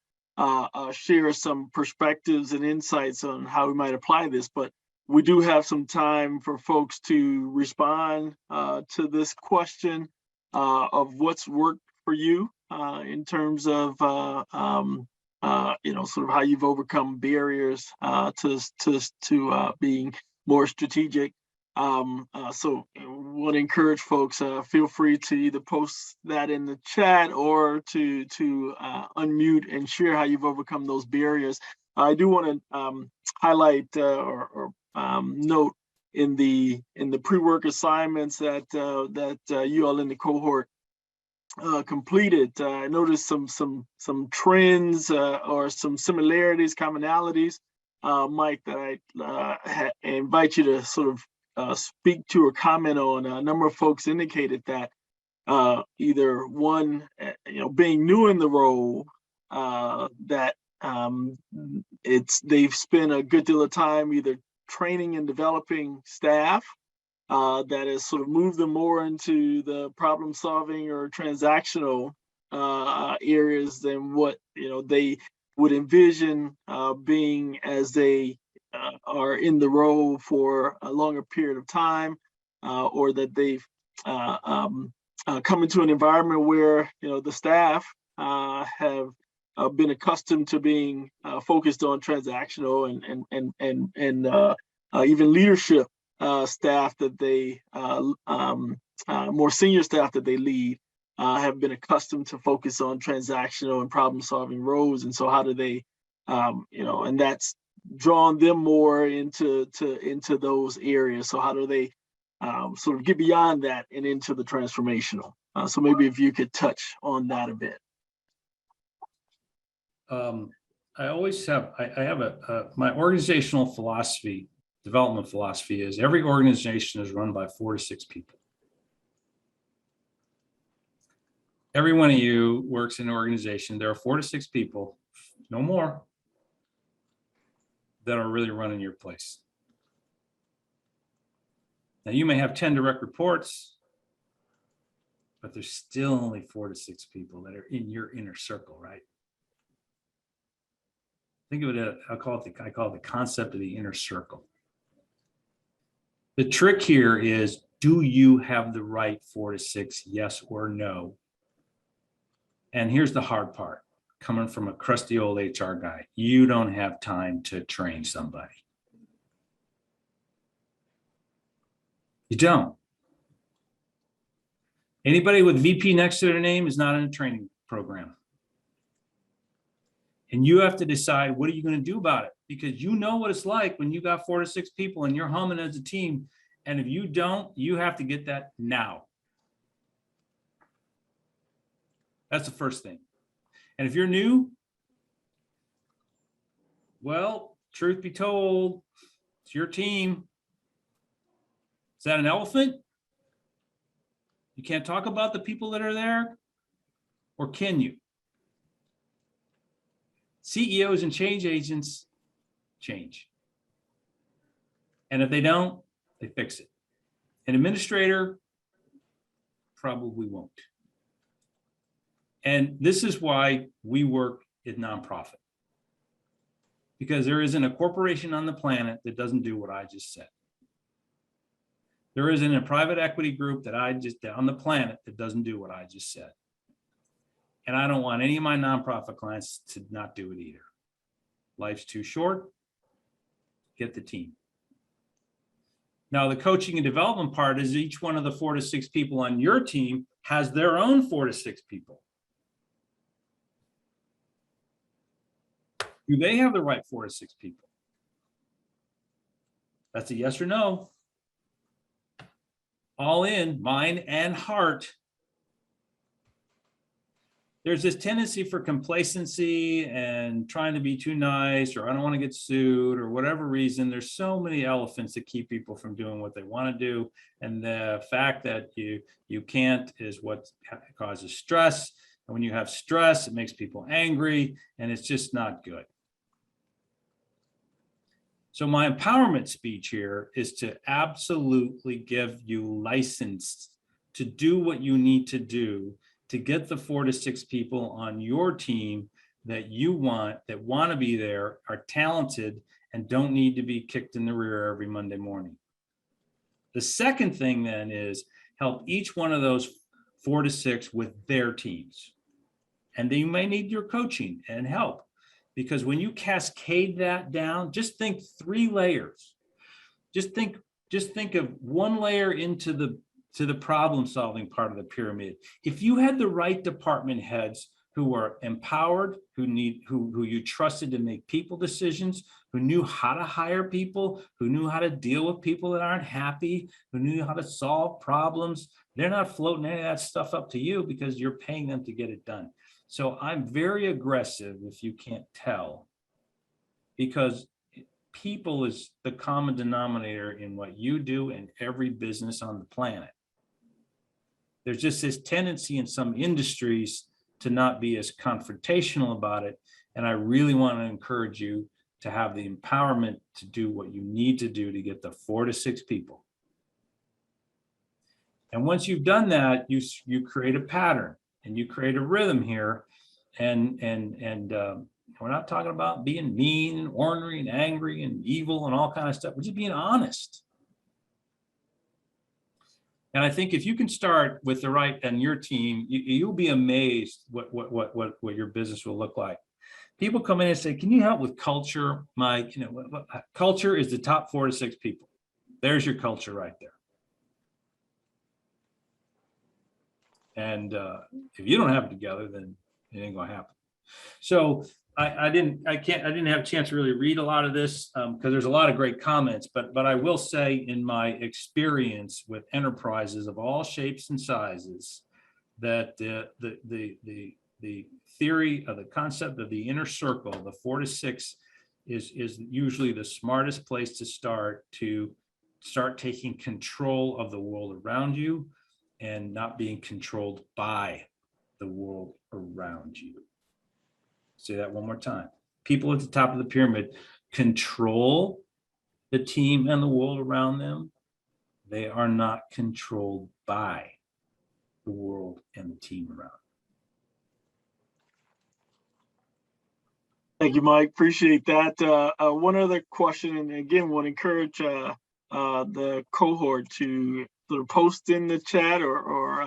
share some perspectives and insights on how we might apply this. But we do have some time for folks to respond to this question of what's worked for you in terms of sort of how you've overcome barriers to being more strategic. So want to encourage folks, feel free to either post that in the chat or to unmute and share how you've overcome those barriers. I do want to highlight or note in the pre-work assignments that you all in the cohort completed. I noticed some trends or some similarities, commonalities, Mike, that I invite you to sort of speak to or comment on. A number of folks indicated that either one, being new in the role, that they've spent a good deal of time either training and developing staff that has sort of moved them more into the problem solving or transactional areas than what they would envision being as they are in the role for a longer period of time, or that they've come into an environment where the staff have been accustomed to being focused on transactional and even leadership staff that they more senior staff that they lead have been accustomed to focus on transactional and problem solving roles. And so how do they and that's drawn them more into those areas. So how do they sort of get beyond that and into the transformational? So maybe if you could touch on that a bit. I always have, I have my organizational philosophy, development philosophy is every organization is run by 4 to 6 people. Every one of you works in an organization. There are 4 to 6 people, no more, that are really running your place. Now you may have 10 direct reports, but there's still only 4 to 6 people that are in your inner circle, right? Think of it, I call it the concept of the inner circle. The trick here is, do you have the right 4 to 6, yes or no? And here's the hard part, coming from a crusty old HR guy, you don't have time to train somebody. You don't. Anybody with VP next to their name is not in a training program. And you have to decide, what are you going to do about it? Because you know what it's like when you got 4 to 6 people and you're humming as a team. And if you don't, you have to get that now. That's the first thing. And if you're new, well, truth be told, it's your team. Is that an elephant? You can't talk about the people that are there? Or can you? CEOs and change agents change. And if they don't, they fix it. An administrator probably won't. And this is why we work in nonprofit. Because there isn't a corporation on the planet that doesn't do what I just said. There isn't a private equity group that on the planet that doesn't do what I just said. And I don't want any of my nonprofit clients to not do it either. Life's too short. Get the team. Now, the coaching and development part is each one of the 4 to 6 people on your team has their own 4 to 6 people. Do they have the right 4 to 6 people? That's a yes or no. All in, mind and heart. There's this tendency for complacency and trying to be too nice, or I don't want to get sued, or whatever reason. There's so many elephants that keep people from doing what they want to do. And the fact that you can't is what causes stress. And when you have stress, it makes people angry, and it's just not good. So my empowerment speech here is to absolutely give you license to do what you need to do to get the 4 to 6 people on your team that you want, that want to be there, are talented, and don't need to be kicked in the rear every Monday morning. The second thing then is help each one of those 4 to 6 with their teams. And then you may need your coaching and help, because when you cascade that down, just think 3 layers. Just think of 1 layer into the problem solving part of the pyramid. If you had the right department heads who were empowered, who you trusted to make people decisions, who knew how to hire people, who knew how to deal with people that aren't happy, who knew how to solve problems, they're not floating any of that stuff up to you because you're paying them to get it done. So I'm very aggressive, if you can't tell, because people is the common denominator in what you do in every business on the planet. There's just this tendency in some industries to not be as confrontational about it. And I really want to encourage you to have the empowerment to do what you need to do to get the 4 to 6 people. And once you've done that, you create a pattern and you create a rhythm here. And we're not talking about being mean and ornery and angry and evil and all kind of stuff. We're just being honest. And I think if you can start with the right and your team, you'll be amazed what your business will look like. People come in and say, "Can you help with culture, Mike?" Culture is the top 4 to 6 people. There's your culture right there. And if you don't have it together, then it ain't gonna happen. So I didn't have a chance to really read a lot of this because there's a lot of great comments, but I will say, in my experience with enterprises of all shapes and sizes, that the theory of the concept of the inner circle, the 4 to 6, is usually the smartest place to start taking control of the world around you and not being controlled by the world around you. Say that one more time. People at the top of the pyramid control the team and the world around them. They are not controlled by the world and the team around. Thank you, Mike. Appreciate that. One other question, and again, want to encourage the cohort to sort of post in the chat or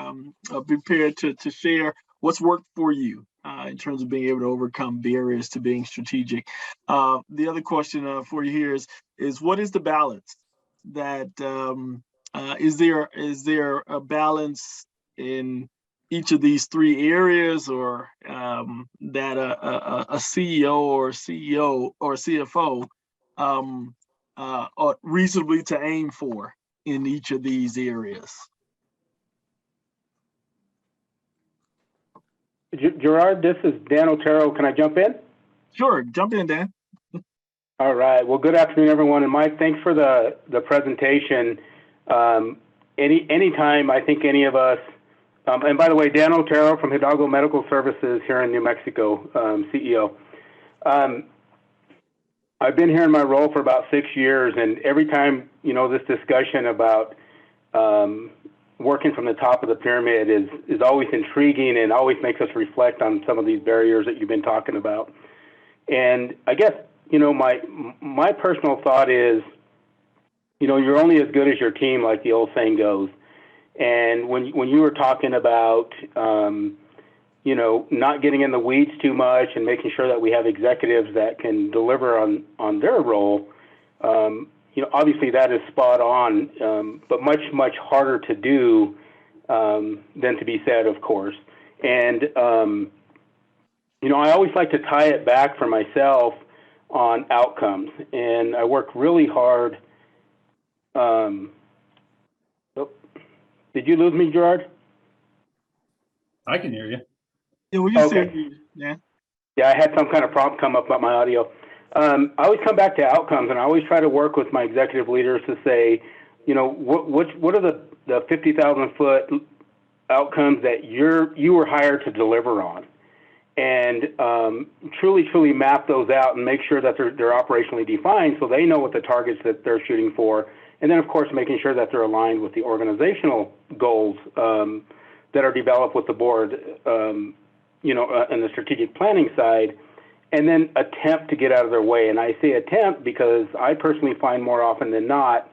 be prepared to share what's worked for you in terms of being able to overcome barriers to being strategic. The other question for you here is what is the balance? That is there a balance in each of these 3 areas, or that a CEO or CFO ought reasonably to aim for in each of these areas? Gerard, this is Dan Otero. Can I jump in? Sure, jump in, Dan. All right. Well, good afternoon, everyone. And Mike, thanks for the presentation. Anytime I think any of us, and by the way, Dan Otero from Hidalgo Medical Services here in New Mexico, CEO. I've been here in my role for about 6 years, and every time, this discussion about working from the top of the pyramid is always intriguing and always makes us reflect on some of these barriers that you've been talking about. And I guess, my personal thought is, you're only as good as your team, like the old saying goes. And when you were talking about, not getting in the weeds too much and making sure that we have executives that can deliver on their role, obviously that is spot on, but much, much harder to do than to be said, of course. And, I always like to tie it back for myself on outcomes. And I work really hard. Did you lose me, Gerard? I can hear you. Yeah, we can Okay. see you. Yeah. Yeah, I had some kind of prompt come up about my audio. I always come back to outcomes, and I always try to work with my executive leaders to say, what are the 50,000-foot outcomes that you were hired to deliver on, and truly map those out and make sure that they're operationally defined so they know what the targets that they're shooting for, and then of course making sure that they're aligned with the organizational goals that are developed with the board, and the strategic planning side. And then attempt to get out of their way. And I say attempt because I personally find more often than not,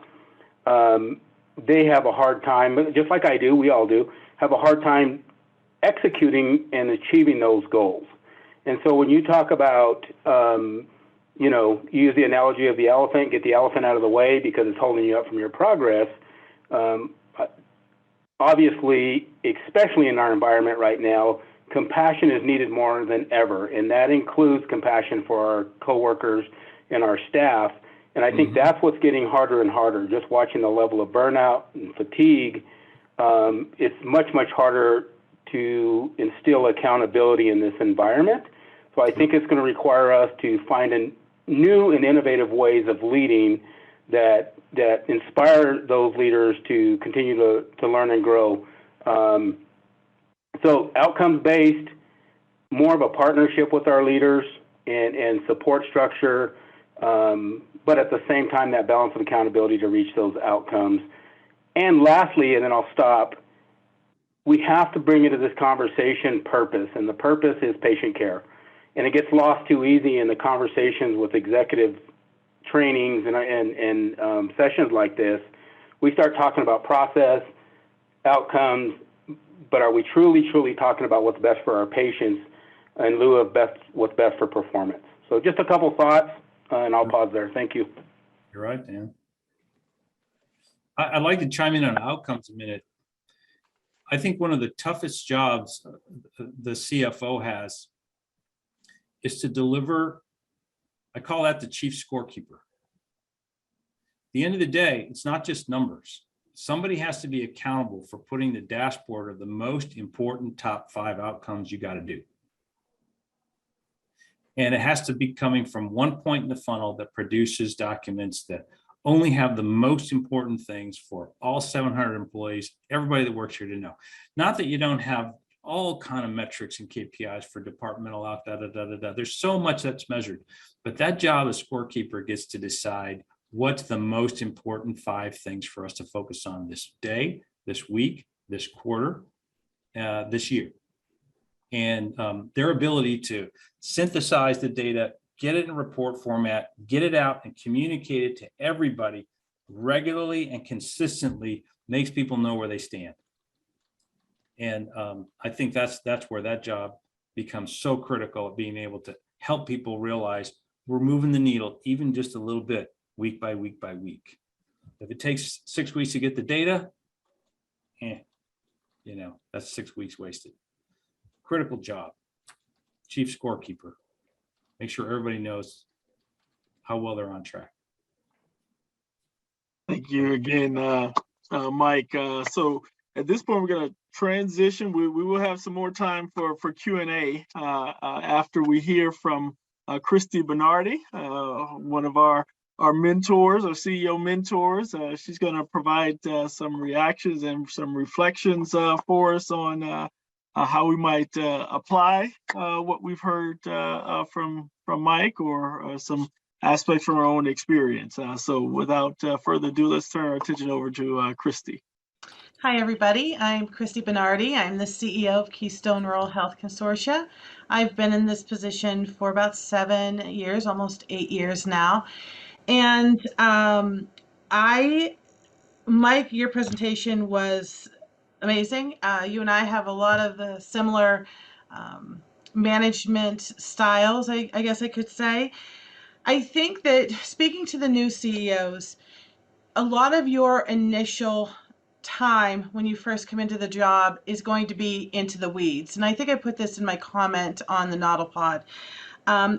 they have a hard time, just like I do, we all do, have a hard time executing and achieving those goals. And so when you talk about, use the analogy of the elephant, get the elephant out of the way because it's holding you up from your progress. Obviously, especially in our environment right now, compassion is needed more than ever, and that includes compassion for our coworkers and our staff. And I think that's what's getting harder and harder. Just watching the level of burnout and fatigue, it's much, much harder to instill accountability in this environment. So I think it's going to require us to find new and innovative ways of leading that inspire those leaders to continue to learn and grow. So outcomes-based, more of a partnership with our leaders and support structure, but at the same time, that balance of accountability to reach those outcomes. And lastly, and then I'll stop, we have to bring into this conversation purpose, and the purpose is patient care. And it gets lost too easy in the conversations with executive trainings and sessions like this. We start talking about process, outcomes, but are we truly talking about what's best for our patients in lieu of what's best for performance? So just a couple thoughts, and I'll pause there. Thank you. You're right, Dan. I'd like to chime in on outcomes a minute. I think one of the toughest jobs the CFO has is to deliver, I call that the chief scorekeeper. At the end of the day, it's not just numbers. Somebody has to be accountable for putting the dashboard of the most important top 5 outcomes you got to do. And it has to be coming from one point in the funnel that produces documents that only have the most important things for all 700 employees, everybody that works here to know. Not that you don't have all kind of metrics and KPIs for departmental out, There's so much that's measured, but that job as scorekeeper gets to decide what's the most important 5 things for us to focus on this day, this week, this quarter, this year. And their ability to synthesize the data, get it in report format, get it out and communicate it to everybody regularly and consistently makes people know where they stand. And I think that's where that job becomes so critical of being able to help people realize we're moving the needle even just a little bit, week by week by week. If it takes 6 weeks to get the data, that's 6 weeks wasted. Critical job, chief scorekeeper. Make sure everybody knows how well they're on track. Thank you again, Mike. So at this point, we're going to transition. We will have some more time for Q&A after we hear from Christy Bernardi, one of our mentors, our CEO mentors. She's going to provide some reactions and some reflections for us on how we might apply what we've heard from Mike or some aspects from our own experience. So without further ado, let's turn our attention over to Christy. Hi, everybody. I'm Christy Bernardi. I'm the CEO of Keystone Rural Health Consortia. I've been in this position for about 7 years, almost 8 years now. And Mike, your presentation was amazing. You and I have a lot of similar management styles, I guess I could say. I think that speaking to the new CEOs, a lot of your initial time when you first come into the job is going to be into the weeds. And I think I put this in my comment on the Nautilpod.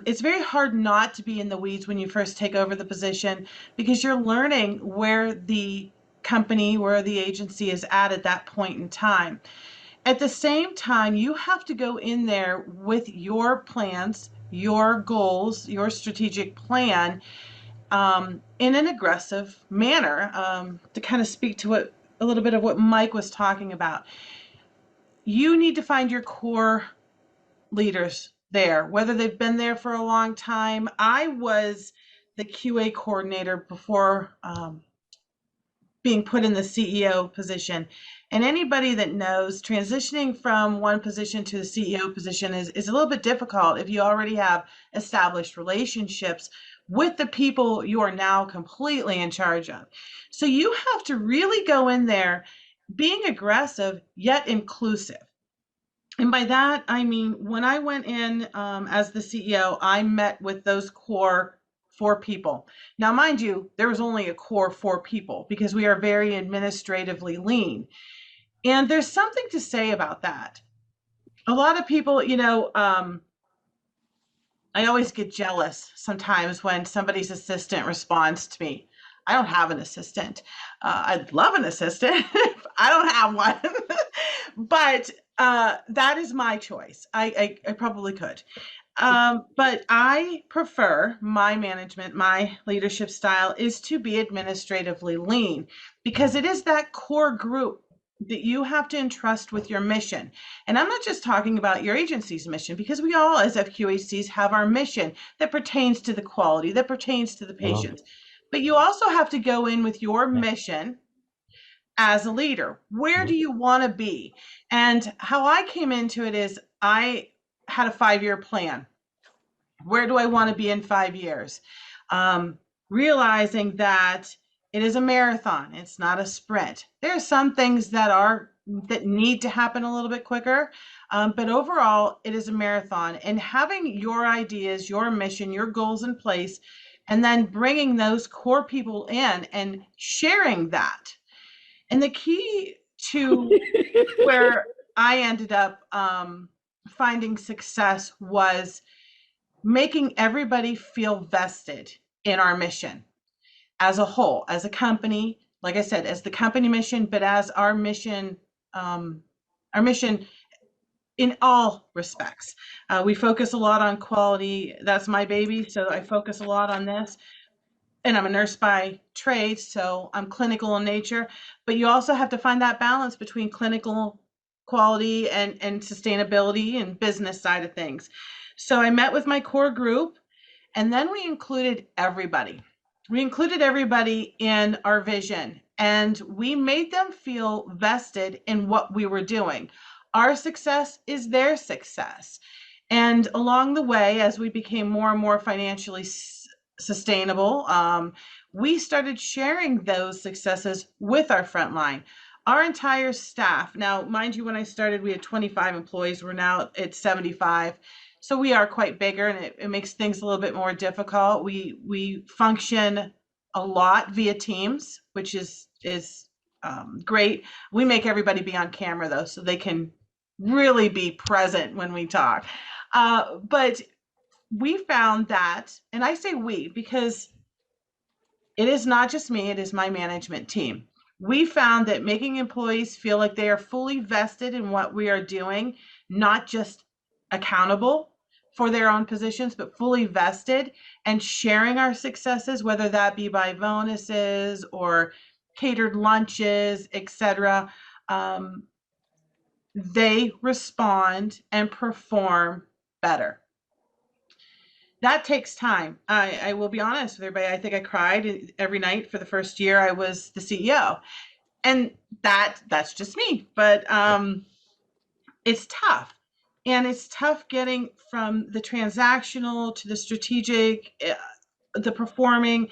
It's very hard not to be in the weeds when you first take over the position because you're learning where the company, where the agency is at that point in time. At the same time, you have to go in there with your plans, your goals, your strategic plan in an aggressive manner to kind of speak to a little bit of what Mike was talking about. You need to find your core leaders there, whether they've been there for a long time. I was the QA coordinator before being put in the CEO position. And anybody that knows transitioning from one position to the CEO position is a little bit difficult if you already have established relationships with the people you are now completely in charge of. So you have to really go in there being aggressive yet inclusive. And by that, I mean, when I went in as the CEO, I met with those core 4 people. Now, mind you, there was only a core 4 people because we are very administratively lean. And there's something to say about that. A lot of people, I always get jealous sometimes when somebody's assistant responds to me. I don't have an assistant. I'd love an assistant. I don't have one. But that is my choice. I probably could. But I prefer my management, my leadership style is to be administratively lean because it is that core group that you have to entrust with your mission. And I'm not just talking about your agency's mission because we all, as FQHCs, have our mission that pertains to the quality, that pertains to the patients. But you also have to go in with your mission as a leader. Where do you want to be? And how I came into it is I had a 5-year plan. Where do I want to be in 5 years? Realizing that it is a marathon, it's not a sprint. There are some things that need to happen a little bit quicker, but overall, it is a marathon. And having your ideas, your mission, your goals in place, and then bringing those core people in and sharing that. And the key to where I ended up finding success was making everybody feel vested in our mission as a whole, as a company, like I said, as the company mission, but as our mission in all respects. We focus a lot on quality. That's my baby, so I focus a lot on this. And I'm a nurse by trade, so I'm clinical in nature, but you also have to find that balance between clinical quality and sustainability and business side of things. So I met with my core group, and then we included everybody. We included everybody in our vision, and we made them feel vested in what we were doing. Our success is their success. And along the way, as we became more and more financially sustainable, we started sharing those successes with our frontline. Our entire staff, now, mind you, when I started, we had 25 employees. We're now at 75. So we are quite bigger, and it makes things a little bit more difficult. We function a lot via Teams, which is great. We make everybody be on camera, though, so they can really be present when we talk. But we found that, and I say we because it is not just me, it is my management team. We found that making employees feel like they are fully vested in what we are doing, not just accountable for their own positions, but fully vested and sharing our successes, whether that be by bonuses or catered lunches, etc. They respond and perform better. That takes time. I will be honest with everybody. I think I cried every night for the first year I was the CEO. And that's just me. But it's tough. And it's tough getting from the transactional to the strategic, the performing.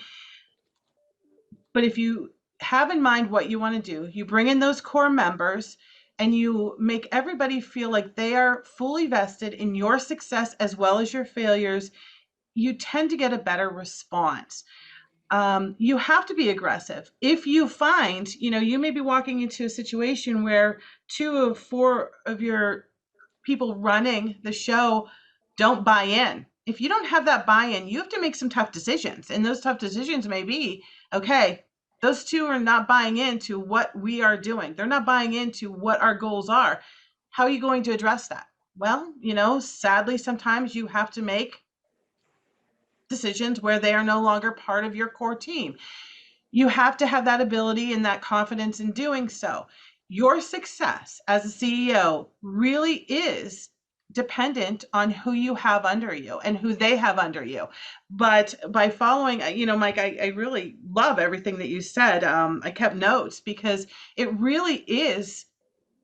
But if you have in mind what you want to do, you bring in those core members and you make everybody feel like they are fully vested in your success as well as your failures, you tend to get a better response. You have to be aggressive. If you find, you may be walking into a situation where 2 of 4 of your people running the show don't buy in. If you don't have that buy-in, you have to make some tough decisions. And those tough decisions may be, okay, those 2 are not buying into what we are doing. They're not buying into what our goals are. How are you going to address that? Well, sadly, sometimes you have to make decisions where they are no longer part of your core team. You have to have that ability and that confidence in doing so. Your success as a CEO really is dependent on who you have under you and who they have under you. But by following, Mike, I really love everything that you said. I kept notes because it really is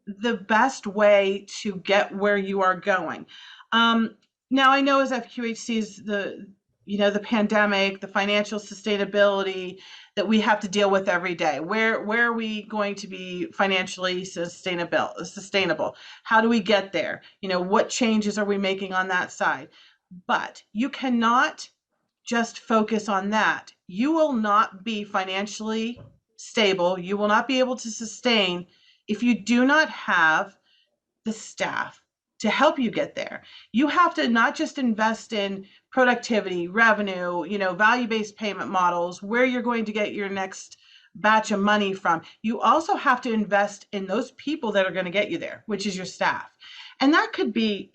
the best way to get where you are going. Now, I know as FQHCs, the pandemic, the financial sustainability that we have to deal with every day. Where are we going to be financially sustainable? How do we get there? What changes are we making on that side? But you cannot just focus on that. You will not be financially stable. You will not be able to sustain if you do not have the staff to help you get there. You have to not just invest in productivity, revenue, value-based payment models, where you're going to get your next batch of money from. You also have to invest in those people that are going to get you there, which is your staff. And that could be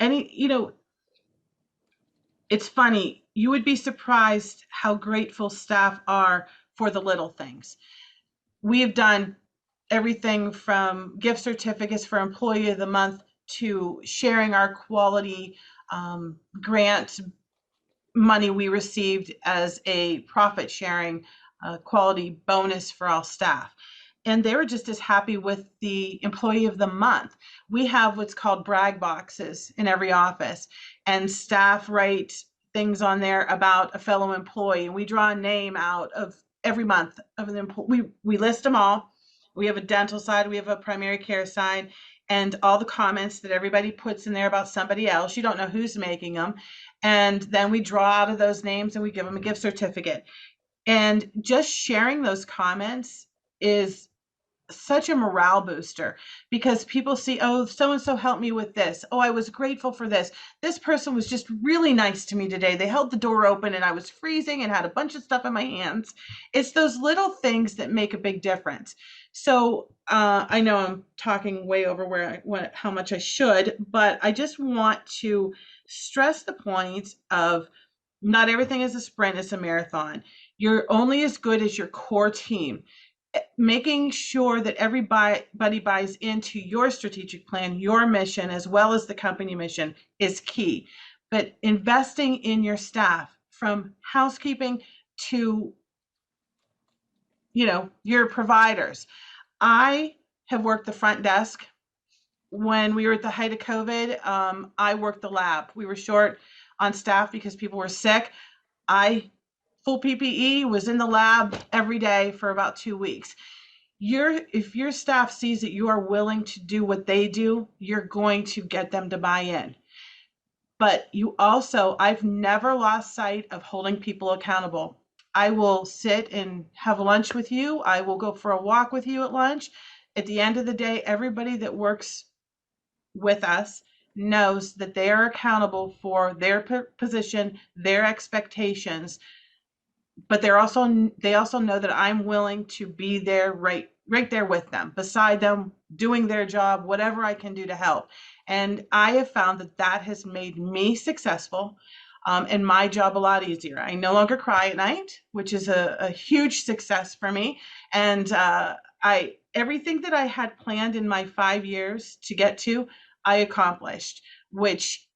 it's funny, you would be surprised how grateful staff are for the little things. We have done everything from gift certificates for Employee of the Month to sharing our quality grant money we received as a profit sharing quality bonus for all staff. And they were just as happy with the Employee of the Month. We have what's called brag boxes in every office, and staff write things on there about a fellow employee. And we draw a name out of every month of an employee. We list them all. We have a dental side, we have a primary care side, and all the comments that everybody puts in there about somebody else. You don't know who's making them. And then we draw out of those names and we give them a gift certificate. And just sharing those comments is such a morale booster, because people see, oh, so-and-so helped me with this. Oh, I was grateful for this. This person was just really nice to me today. They held the door open and I was freezing and had a bunch of stuff in my hands. It's those little things that make a big difference. So I know I'm talking way over how much I should, but I just want to stress the point of not everything is a sprint, it's a marathon. You're only as good as your core team. Making sure that everybody buys into your strategic plan, your mission, as well as the company mission is key. But investing in your staff, from housekeeping to, your providers. I have worked the front desk. When we were at the height of COVID, I worked the lab. We were short on staff because people were sick. Full PPE, was in the lab every day for about 2 weeks. If your staff sees that you are willing to do what they do, you're going to get them to buy in. But I've never lost sight of holding people accountable. I will sit and have lunch with you. I will go for a walk with you at lunch. At the end of the day, everybody that works with us knows that they are accountable for their position, their expectations. But they also know that I'm willing to be there right there with them, beside them, doing their job, whatever I can do to help. And I have found that has made me successful, and my job a lot easier. I no longer cry at night, which is a huge success for me. And everything that I had planned in my 5 years to get to, I accomplished, which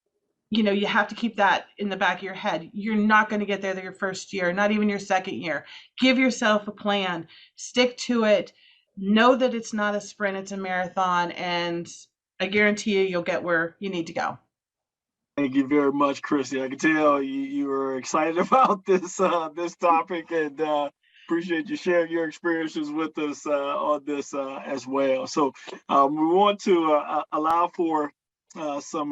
you have to keep that in the back of your head. You're not going to get there your first year, not even your second year. Give yourself a plan, stick to it, know that it's not a sprint, it's a marathon, and I guarantee you'll get where you need to go. Thank you very much, Chrissy. I can tell you were excited about this topic, and appreciate you sharing your experiences with us on this as well. So we want to allow for some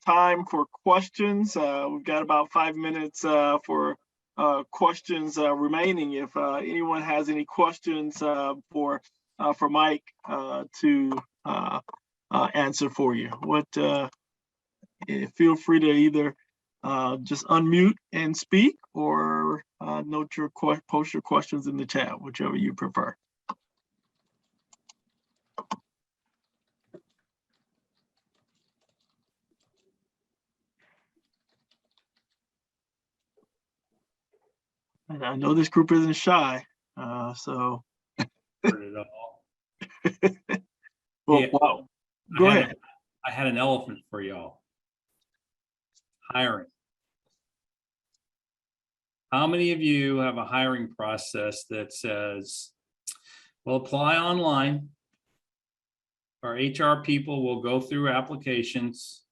time for questions. We've got about 5 minutes for questions remaining. If anyone has any questions for Mike to answer for you, feel free to either just unmute and speak, or post your questions in the chat, whichever you prefer. And I know this group isn't shy, so. Well, Yeah. wow. Go ahead. I had an elephant for y'all. Hiring. How many of you have a hiring process that says, well, apply online. Our HR people will go through applications.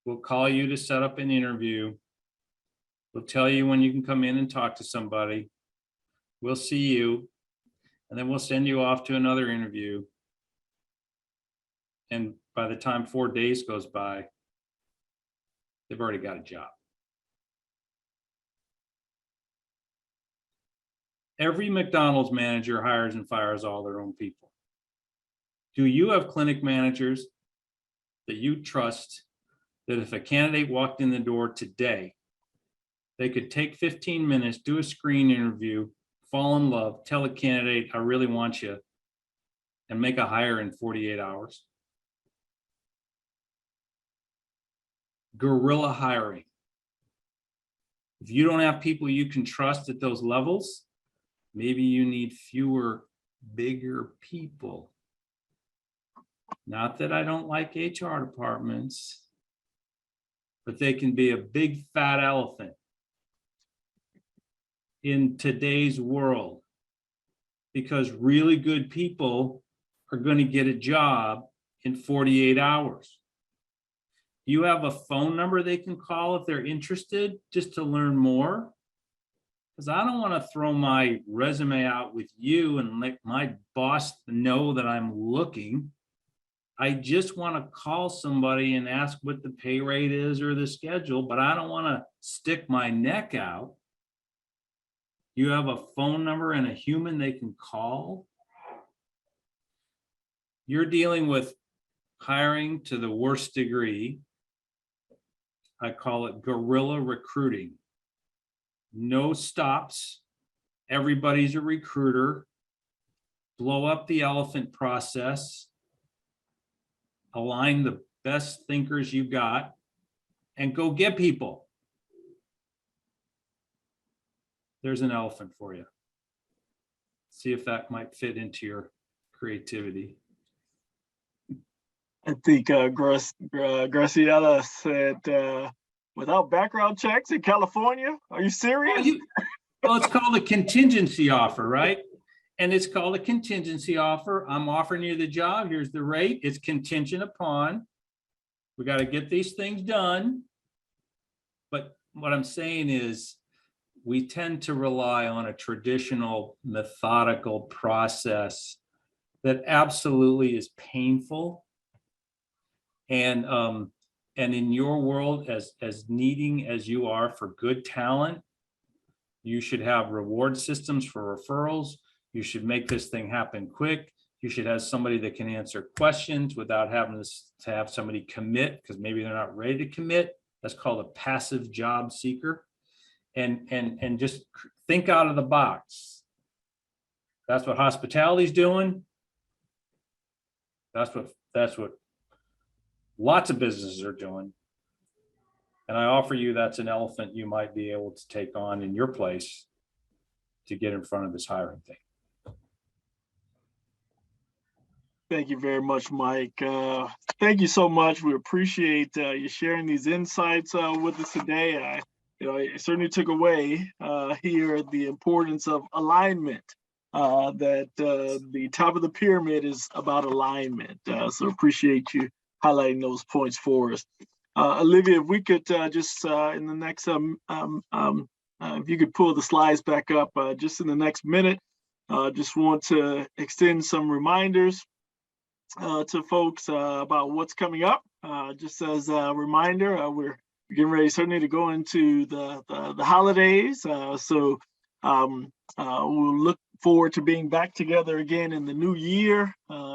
We'll call you to set up an interview. We'll tell you when you can come in and talk to somebody. We'll see you, and then we'll send you off to another interview. And by the time 4 days goes by, they've already got a job. Every McDonald's manager hires and fires all their own people. Do you have clinic managers that you trust that if a candidate walked in the door today, they could take 15 minutes, do a screen interview, fall in love, tell a candidate, I really want you, and make a hire in 48 hours? Guerrilla hiring. If you don't have people you can trust at those levels, maybe you need fewer, bigger people. Not that I don't like HR departments, but they can be a big fat elephant in today's world, because really good people are going to get a job in 48 hours. You have a phone number they can call if they're interested, just to learn more? Because I don't want to throw my resume out with you and let my boss know that I'm looking. I just want to call somebody and ask what the pay rate is or the schedule, but I don't want to stick my neck out. You have a phone number and a human they can call. You're dealing with hiring to the worst degree. I call it guerrilla recruiting. No stops. Everybody's a recruiter. Blow up the elephant process. Align the best thinkers you got and go get people. There's an elephant for you. See if that might fit into your creativity. I think Graciela said, without background checks in California? Are you serious? Well, it's called a contingency offer, right? And it's called a contingency offer. I'm offering you the job. Here's the rate. It's contingent upon. We got to get these things done. But what I'm saying is we tend to rely on a traditional methodical process that absolutely is painful. And in your world, as needing as you are for good talent, you should have reward systems for referrals. You should make this thing happen quick. You should have somebody that can answer questions without having to have somebody commit because maybe they're not ready to commit. That's called a passive job seeker. And just think out of the box. That's what hospitality's doing. That's what lots of businesses are doing. And I offer you that's an elephant you might be able to take on in your place to get in front of this hiring thing. Thank you very much, Mike. Thank you so much. We appreciate you sharing these insights with us today. I certainly took away here the importance of alignment, that the top of the pyramid is about alignment. So appreciate you highlighting those points for us. Olivia, if we could just in the next, if you could pull the slides back up just in the next minute, just want to extend some reminders to folks about what's coming up. Just as a reminder, we're getting ready certainly to go into the holidays. So we'll look forward to being back together again in the new year.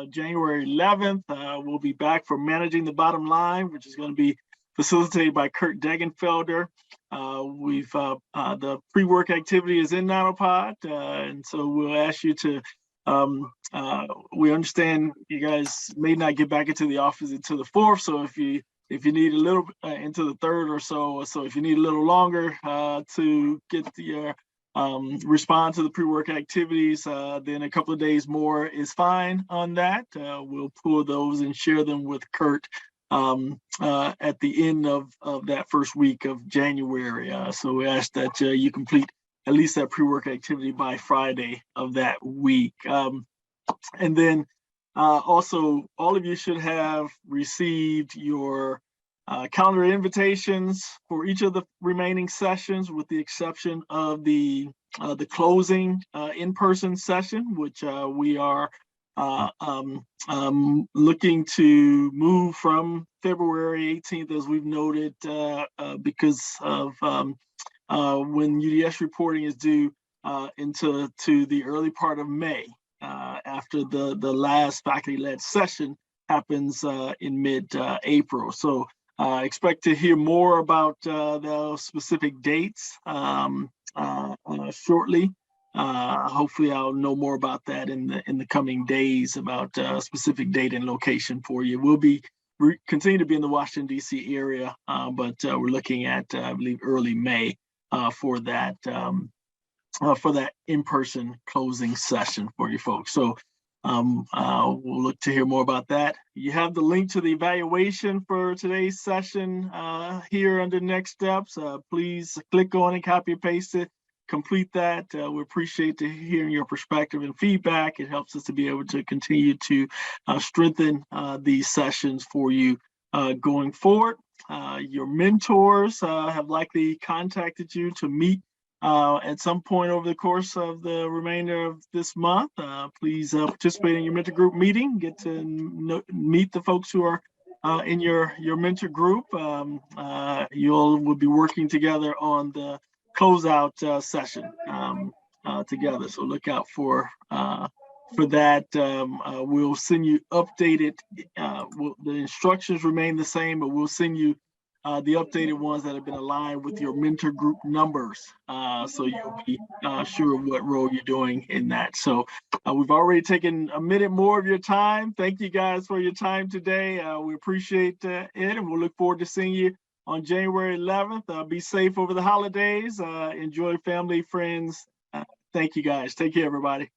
January 11th, we'll be back for Managing the Bottom Line, which is going to be facilitated by Kurt Degenfelder. The pre-work activity is in Nanopod, and so we'll ask you to, we understand you guys may not get back into the office until the 4th, so if you need a little into the 3rd or so if you need a little longer to get the respond to the pre-work activities, then a couple of days more is fine on that. We'll pull those and share them with Kurt at the end of that first week of January. So we ask that you complete at least that pre-work activity by Friday of that week. And then also, all of you should have received your calendar invitations for each of the remaining sessions, with the exception of the closing in-person session, which we are looking to move from February 18th, as we've noted, because of when UDS reporting is due into the early part of May, after the last faculty-led session happens in mid-April. So expect to hear more about those specific dates shortly. Hopefully I'll know more about that in the coming days, about specific date and location for you. We'll be continue to be in the Washington, D.C. area, but we're looking at, I believe, early May for that in-person closing session for you folks. So we'll look to hear more about that. You have the link to the evaluation for today's session here under next steps. Please click on it, copy and paste it, complete that. We appreciate hearing your perspective and feedback. It helps us to be able to continue to strengthen these sessions for you going forward. Your mentors have likely contacted you to meet at some point over the course of the remainder of this month. Please participate in your mentor group meeting, get to meet the folks who are in your mentor group. Will be working together on the closeout session together, so look out for that. We'll send you updated, the instructions remain the same, but we'll send you the updated ones that have been aligned with your mentor group numbers, so you'll be sure what role you're doing in that. So we've already taken a minute more of your time. Thank you guys for your time today. We appreciate it, and we'll look forward to seeing you on January 11th. Be safe over the holidays. Enjoy family, friends. Thank you guys. Take care, everybody.